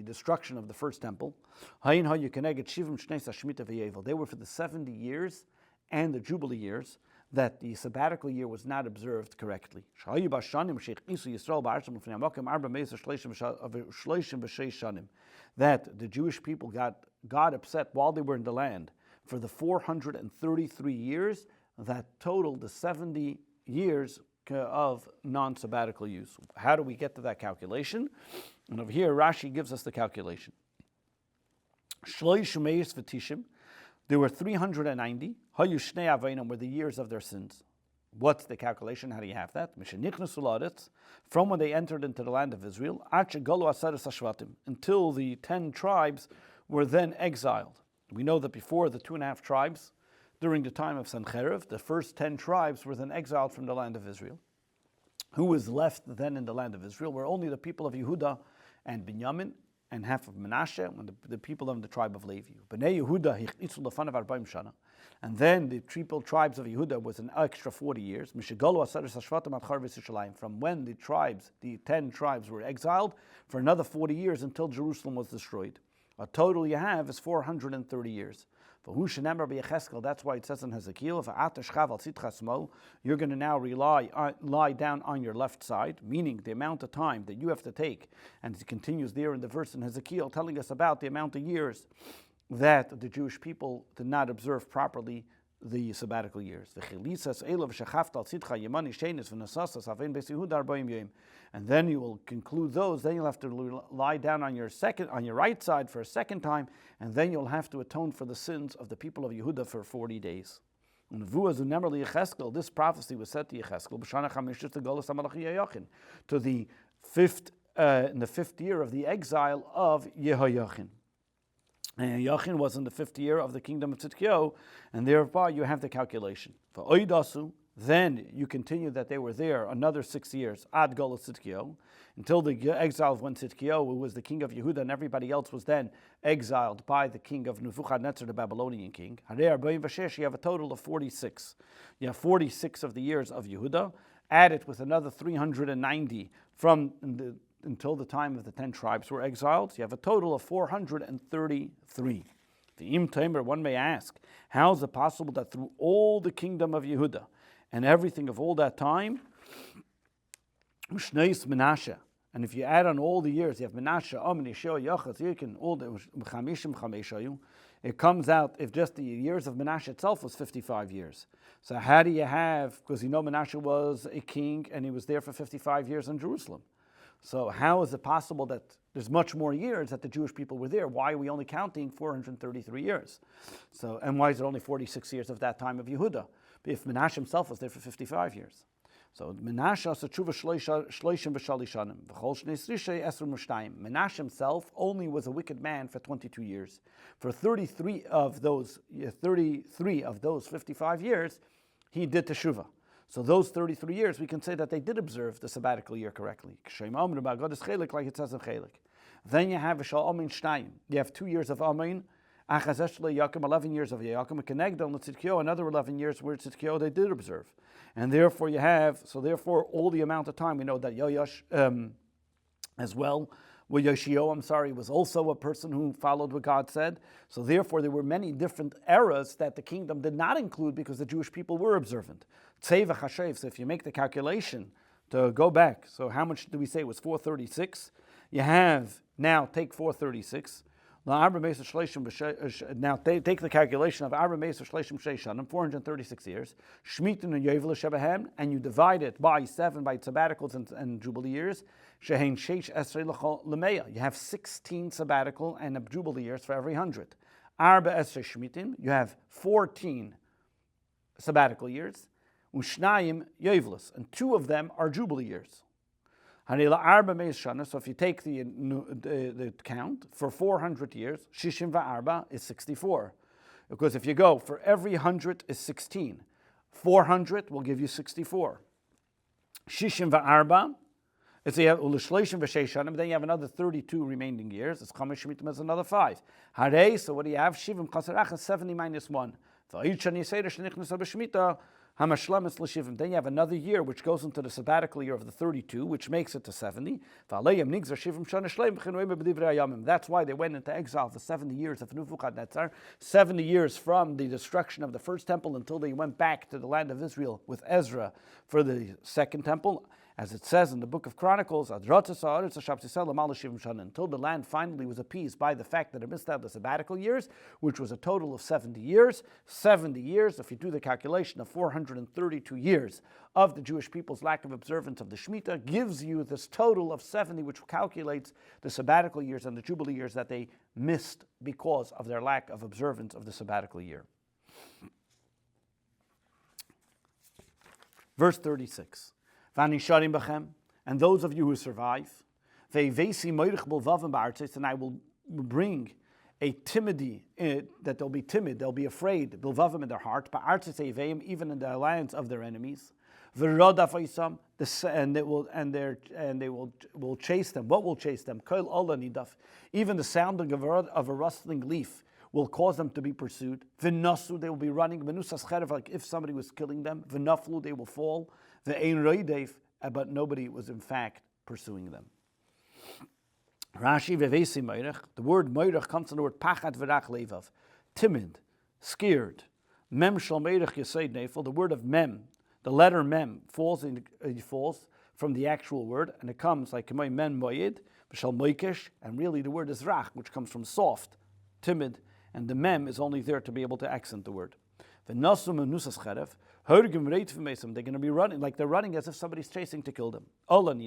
[SPEAKER 1] destruction of the first temple. They were for the 70 years and the Jubilee years that the sabbatical year was not observed correctly. That the Jewish people got upset while they were in the land for the 433 years that totaled the 70 years of non-sabbatical use. How do we get to that calculation? And over here, Rashi gives us the calculation. There were 390. Hayu shnei aveinim were the years of their sins. What's the calculation? How do you have that? From when they entered into the land of Israel, until the 10 tribes were then exiled. We know that before the 2.5 tribes, during the time of Sancherib, the first 10 tribes were then exiled from the land of Israel. Who was left then in the land of Israel were only the people of Yehuda and Binyamin, and half of Menashe, and the people of the tribe of Levi. Bnei Yehuda hichitzu lefanav 40 shana. And then the triple tribes of Yehuda was an extra 40 years. From when the 10 tribes were exiled, for another 40 years until Jerusalem was destroyed. A total you have is 430 years. That's why it says in Hezekiel, you're going to now lie down on your left side, meaning the amount of time that you have to take. And it continues there in the verse in Hezekiel, telling us about the amount of years that the Jewish people did not observe properly the sabbatical years. And then you will conclude those. Then you'll have to lie down on your right side for a second time, and then you'll have to atone for the sins of the people of Yehuda for 40 days. This prophecy was said to Yecheskel to the in the 5th year of the exile of Yehoiachin. And Yachin was in the 5th year of the kingdom of Tzidkiyahu, and thereby you have the calculation. For Oidasu, then you continue that they were there another 6 years, ad Gola Tzidkiyahu, until the exile of when Tzidkiyahu, who was the king of Yehuda, and everybody else was then exiled by the king of Nebuchadnezzar, the Babylonian king. You have a total of 46. You have 46 of the years of Yehuda, add it with another 390 from until the time of the 10 tribes were exiled. So you have a total of 433. The Im Tamer, one may ask, how is it possible that through all the kingdom of Yehuda and everything of all that time, Ushneis Menashe, and if you add on all the years, you have Menashe, Amen, Yeshua, Yachaz, Yirkin, all the Chamishim Chameshayu, it comes out if just the years of Menashe itself was 55 years. So how do you have, because Menashe was a king and he was there for 55 years in Jerusalem. So how is it possible that there's much more years that the Jewish people were there? Why are we only counting 433 years? So, and why is it only 46 years of that time of Yehuda? If Menashe himself was there for 55 years. So Menashe himself only was a wicked man for 22 years. For 33 of those 55 years, he did teshuvah. So those 33 years, we can say that they did observe the sabbatical year correctly. Like it says in Chelik. Then you have V'shal Amin Shnayim. You have 2 years of Amin, 11 years of Yaakov, another 11 years where Tzidkiyahu they did observe. And therefore you have, therefore all the amount of time, we know that Yoash as well, Yoshio, was also a person who followed what God said. So therefore there were many different eras that the kingdom did not include because the Jewish people were observant. Tzeva Chashev, so if you make the calculation to go back, so how much do we say it was 436? You have, now take 436. Now take the calculation of 436 years, and you divide it by 7 by sabbaticals and jubilee years. You have 16 sabbatical and jubilee years for every 100. You have 14 sabbatical years, and 2 of them are jubilee years. So if you take the count, for 400 years, Shishim Va'arba is 64. Because if you go, for every 100 is 16. 400 will give you 64. Shishim Va'arba, then you have another 32 remaining years. It's Chamesh Shmitim is another 5. Harei, so what do you have? Shivim Chasarach is 70 minus 1. Then you have another year which goes into the sabbatical year of the 32, which makes it to 70. That's why they went into exile for 70 years of Nebuchadnezzar, 70 years from the destruction of the first temple until they went back to the land of Israel with Ezra for the second temple. As it says in the book of Chronicles, until the land finally was appeased by the fact that it missed out the sabbatical years, which was a total of 70 years. 70 years, if you do the calculation of 432 years of the Jewish people's lack of observance of the Shemitah, gives you this total of 70, which calculates the sabbatical years and the Jubilee years that they missed because of their lack of observance of the sabbatical year. Verse 36. And those of you who survive, and I will bring a timidity, that they'll be timid, they'll be afraid, in their heart, even in the alliance of their enemies. And they will chase them. What will chase them? Even the sounding of a rustling leaf will cause them to be pursued. V'nasu, they will be running. Like if somebody was killing them. V'naflu, they will fall. But nobody was in fact pursuing them. Rashi vevesi meirach. The word meirach comes from the word pachat v'rach levav, timid, scared. Mem shal meirach yesed nefel. The word of mem, the letter mem, falls from the actual word, and it comes like k'may men moyed v'shal moikesh, and really the word is rach, which comes from soft, timid, and the mem is only there to be able to accent the word. V'nasu menusas cherev. They're going to be running, like they're running as if somebody's chasing to kill them. What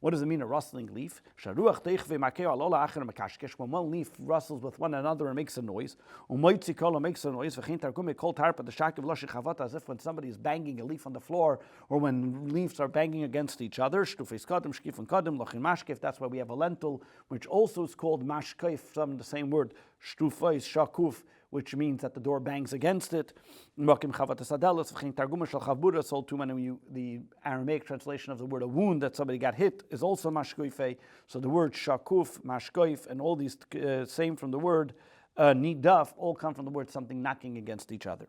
[SPEAKER 1] does it mean, a rustling leaf? When one leaf rustles with one another and makes a noise, as if when somebody is banging a leaf on the floor, or when leaves are banging against each other. That's why we have a lentil, which also is called mashkaif, from the same word, shakuf, which means that the door bangs against it. The Aramaic translation of the word a wound, that somebody got hit, is also mashkoife. So the word shakuf, mashkoif, and all these same from the word nidaf, all come from the word something knocking against each other.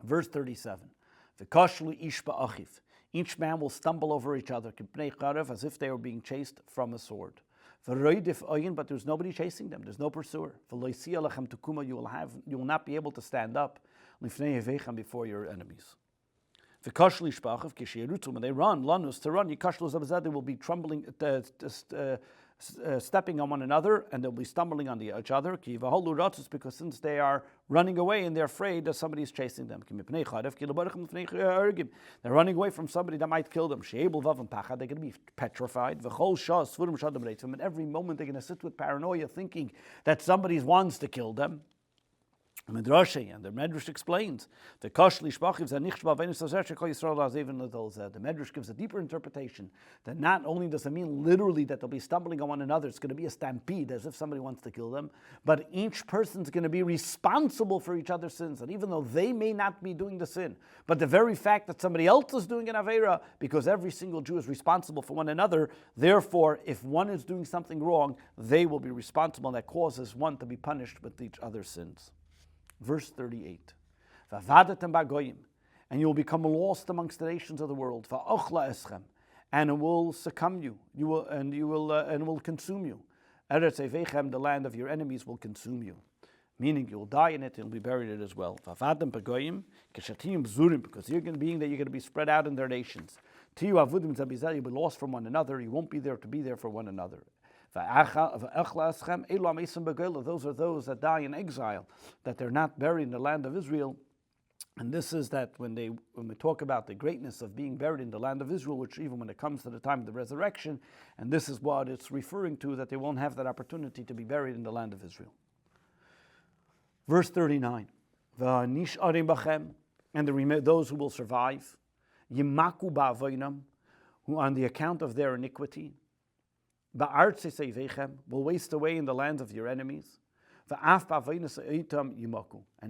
[SPEAKER 1] Verse 37. Each man will stumble over each other, as if they were being chased from a sword. But there's nobody chasing them. There's no pursuer. You will not be able to stand up before your enemies. When they run, they will be trembling, stepping on one another, and they'll be stumbling on each other. Because since they are running away and they're afraid that somebody is chasing them. They're running away from somebody that might kill them. They're going to be petrified. And every moment they're going to sit with paranoia, thinking that somebody wants to kill them. And the Medrash explains the Medrash gives a deeper interpretation that not only does it mean literally that they'll be stumbling on one another, it's going to be a stampede as if somebody wants to kill them, but each person's going to be responsible for each other's sins. And even though they may not be doing the sin, but the very fact that somebody else is doing an Aveira, because every single Jew is responsible for one another, therefore if one is doing something wrong, they will be responsible, and that causes one to be punished with each other's sins. Verse 38. And you will become lost amongst the nations of the world. And it will succumb you. And it will consume you. The land of your enemies will consume you. Meaning you will die in it and you'll be buried in it as well. Because you're going to be spread out in their nations. You'll be lost from one another. You won't be there to be there for one another. Those are those that die in exile, that they're not buried in the land of Israel. And this is that when we talk about the greatness of being buried in the land of Israel, which even when it comes to the time of the resurrection, and this is what it's referring to, that they won't have that opportunity to be buried in the land of Israel. Verse 39. And those who will survive, who on the account of their iniquity, will waste away in the lands of your enemies. And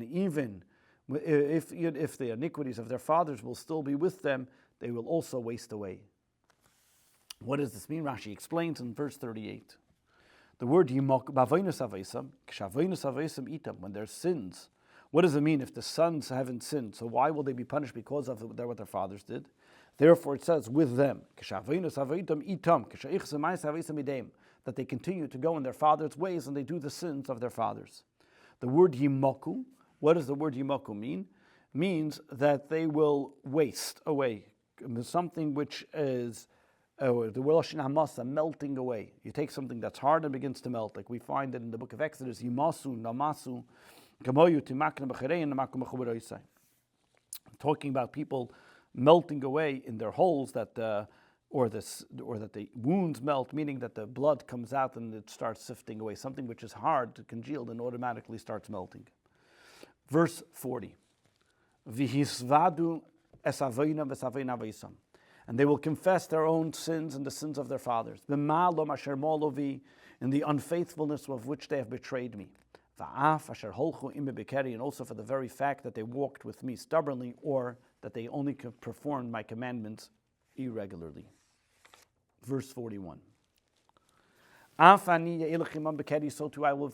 [SPEAKER 1] even if the iniquities of their fathers will still be with them, they will also waste away. What does this mean? Rashi explains in verse 38. The word when there's sins, what does it mean if the sons haven't sinned? So why will they be punished because of what their fathers did? Therefore it says, with them, that they continue to go in their father's ways and they do the sins of their fathers. The word yimoku, what does the word yimoku mean? Means that they will waste away. something which is the word Lashon Hamasa, melting away. You take something that's hard and begins to melt, like we find it in the book of Exodus. Yimasu, namasu, kamoyu timakna b'charein namakum b'chubaroisai. Talking about people melting away in their holes, or that the wounds melt, meaning that the blood comes out and it starts sifting away. Something which is hard to congeal and automatically starts melting. Verse 40. V'hisvadu es avoinam v'saveina v'isam. And they will confess their own sins and the sins of their fathers. B'ma'alom asher molovi, in the unfaithfulness of which they have betrayed me. Va'af asher holchu ime bekeri, and also for the very fact that they walked with me stubbornly, or that they only performed my commandments irregularly. Verse 41. So too I will,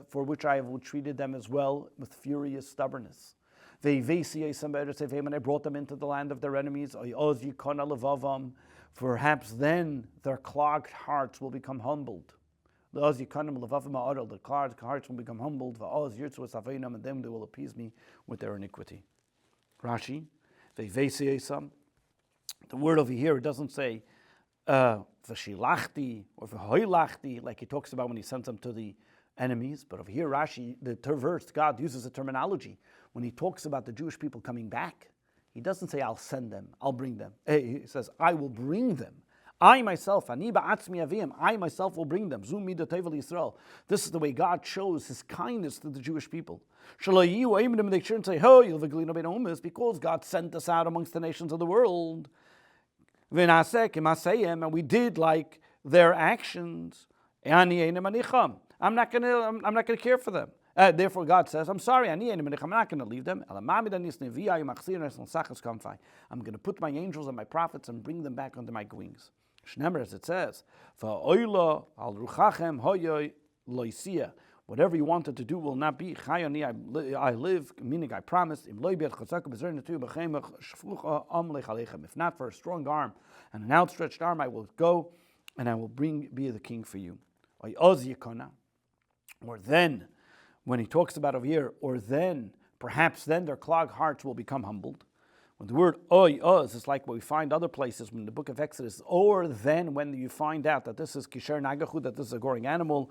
[SPEAKER 1] for which I have treated them as well with furious stubbornness. And I brought them into the land of their enemies. Perhaps then their clogged hearts will become humbled. The clogged hearts will become humbled, and then they will appease me with their iniquity. Rashi, the word over here, it doesn't say v'shilachti or v'hoilachti, like he talks about when he sends them to the enemies. But over here, Rashi, the verse, God uses a terminology. When he talks about the Jewish people coming back, he doesn't say, I'll send them, I'll bring them. He says, I will bring them. I myself, ani ba'atzmi avim, I myself will bring them. Zum mida tevel Yisrael. This is the way God shows his kindness to the Jewish people. They shouldn't say, because God sent us out amongst the nations of the world. And we did like their actions. I'm not going to care for them. Therefore, God says, I'm sorry, I'm not going to leave them. I'm going to put my angels and my prophets and bring them back under my wings. Shnemer, as it says, whatever you wanted to do will not be. I live, meaning I promise. If not for a strong arm and an outstretched arm, I will go and I will be the king for you. Or then, when he talks about over here, or then, perhaps then their clogged hearts will become humbled. When the word oy oz is like what we find other places in the book of Exodus, or then when you find out that this is kisher nagachu, that this is a goring animal,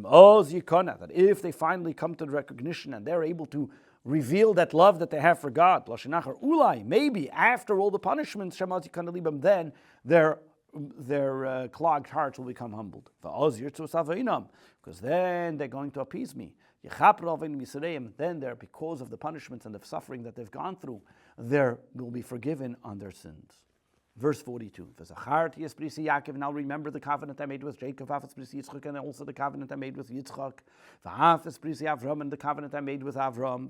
[SPEAKER 1] oz yikona, that if they finally come to the recognition and they're able to reveal that love that they have for God, lashinachar ulai, maybe after all the punishments, shemaz yikona libam, then their clogged hearts will become humbled. Because then they're going to appease me. Then they're, because of the punishments and the suffering that they've gone through, they will be forgiven on their sins. Verse 42. And I'll remember the covenant I made with Jacob, and also the covenant I made with Yitzchak, and the covenant I made with Avram.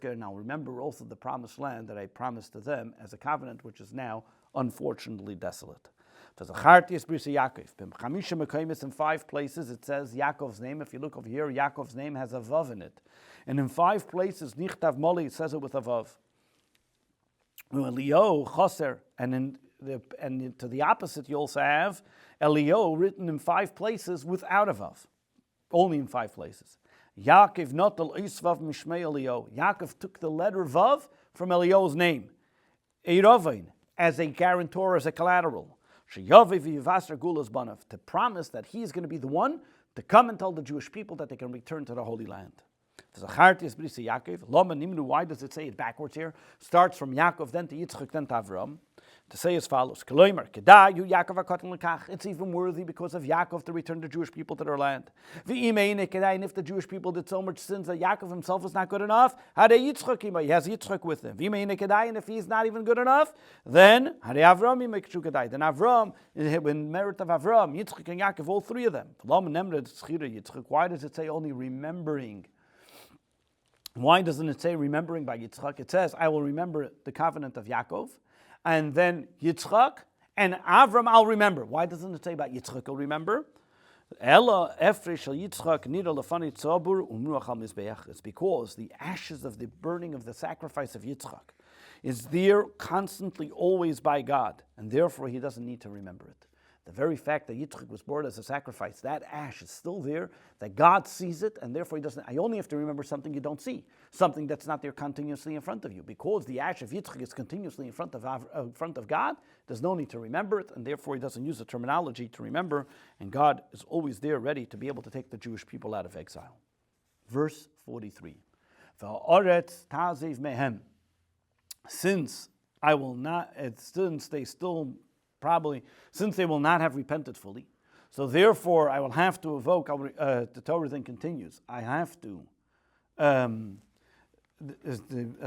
[SPEAKER 1] And I'll remember also the promised land that I promised to them as a covenant, which is now unfortunately desolate. In 5 places it says Yaakov's name. If you look over here, Yaakov's name has a vav in it. And in 5 places, Nichtav Moli, it says it with a vav. Elio, Choser, and to the opposite you also have Elio written in 5 places without a vav. Only in 5 places. Yaakov notel isvav mishmei Elio. Yaakov took the letter vav from Elio's name. Eirovain, as a guarantor, as a collateral. To promise that he is going to be the one to come and tell the Jewish people that they can return to the Holy Land. Why does it say it backwards here? Starts from Yaakov, then to Yitzchak, then to Avram. To say as follows, it's even worthy because of Yaakov to return the Jewish people to their land. And if the Jewish people did so much sins that Yaakov himself is not good enough, he has Yitzchak with him. And if he's not even good enough, then Avram, in merit of Avram, Yitzchak and Yaakov, all 3 of them. Why does it say only remembering? Why doesn't it say remembering by Yitzchak? It says, I will remember the covenant of Yaakov, and then Yitzchak, and Avram I'll remember. Why doesn't it say about Yitzchak I'll remember? It's because the ashes of the burning of the sacrifice of Yitzchak is there constantly, always by God, and therefore he doesn't need to remember it. The very fact that Yitzchak was brought as a sacrifice, that ash is still there, that God sees it, and therefore he doesn't. I only have to remember something you don't see, something that's not there continuously in front of you. Because the ash of Yitzchak is continuously in front of God, there's no need to remember it, and therefore he doesn't use the terminology to remember, and God is always there ready to be able to take the Jewish people out of exile. Verse 43. Va'aretz tazev mehem. Since I will not, since they still probably, since they will not have repented fully, so therefore I will have to evoke, the Torah then continues, I have to, as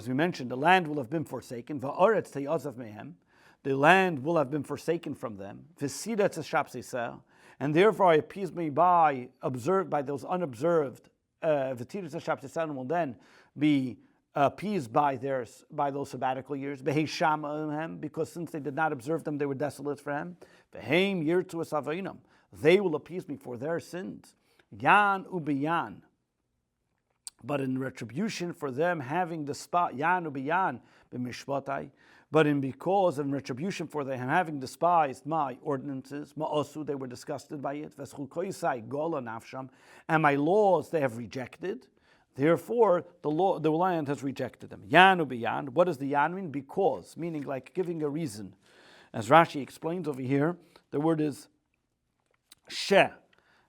[SPEAKER 1] we mentioned, the land will have been forsaken, va'aretz te'azav mehem, the land will have been forsaken from them, v'sidat shapseseh, and therefore I appease me by those unobserved, v'tirat shapseseh will then be appeased by those sabbatical years, because since they did not observe them, they were desolate for him. They will appease me for their sins. Yan ubiyan. But in retribution for them having despised, yan ubiyan b'mishpatai, but in retribution for them having despised my ordinances, ma'osu, they were disgusted by it, v'schukoisai gola nafsham, and my laws they have rejected. Therefore, the land has rejected them. Yanu biyan. What does the yan mean? Because, meaning like giving a reason. As Rashi explains over here, the word is she,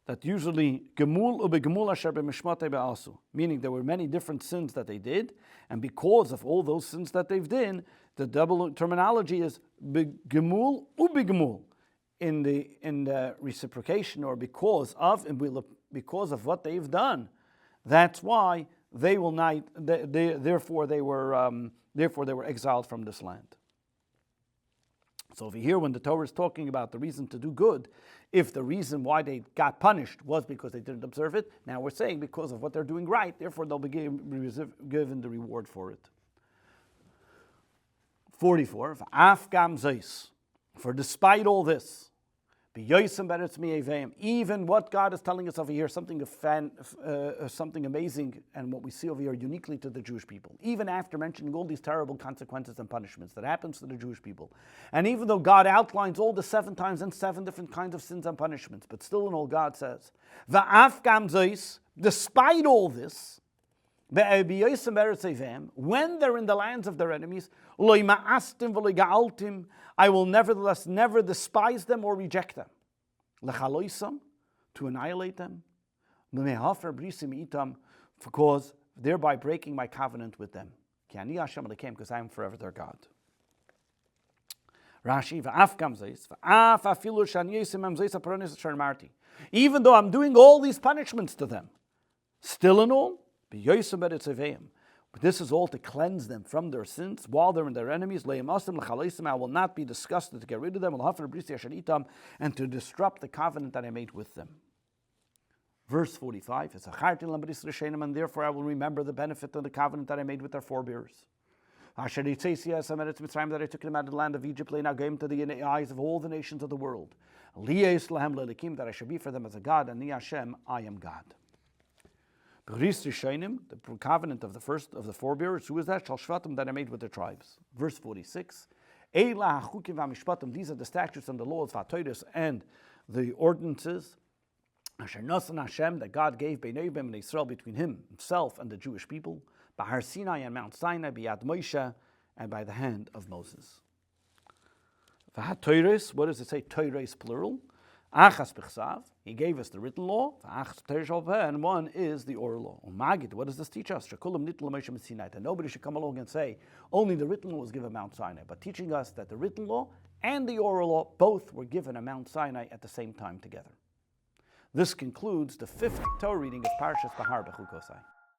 [SPEAKER 1] that usually gemul ubegemul asher b'mishmatei be'asu, meaning there were many different sins that they did, and because of all those sins that they've done, the double terminology is begemul ubegemul in the reciprocation, or because of what they've done. That's why they will not. Therefore, they were exiled from this land. So over here, when the Torah is talking about the reason to do good, if the reason why they got punished was because they didn't observe it, now we're saying because of what they're doing right, therefore they'll be given the reward for it. 44. For despite all this, even what God is telling us over here, something amazing, and what we see over here uniquely to the Jewish people, even after mentioning all these terrible consequences and punishments that happens to the Jewish people, and even though God outlines all the 7 times and 7 different kinds of sins and punishments, but still in all God says, despite all this, when they're in the lands of their enemies, I will nevertheless never despise them or reject them. To annihilate them, because thereby breaking my covenant with them. Because I am forever their God. Rashi, even though I'm doing all these punishments to them, still in all, but this is all to cleanse them from their sins while they're in their enemies. I will not be disgusted to get rid of them and to disrupt the covenant that I made with them. Verse 45, and therefore I will remember the benefit of the covenant that I made with their forebears. That I took them out of the land of Egypt, and I gave them to the eyes of all the nations of the world. That I should be for them as a God, and Hashem, I am God. The covenant of the forebears, who is that? That I made with the tribes. Verse 46. These are the statutes and the laws, and the ordinances that God gave between himself and the Jewish people, Bahar Sinai and Mount Sinai, B'yad Moshe, and by the hand of Moses. What does it say? Toires plural. Achas b'chsav, he gave us the written law, and one is the oral law. Magid, what does this teach us? That nobody should come along and say, only the written law was given Mount Sinai, but teaching us that the written law and the oral law both were given at Mount Sinai at the same time together. This concludes the 5th Torah reading of Parshas Behar-Bechukosai.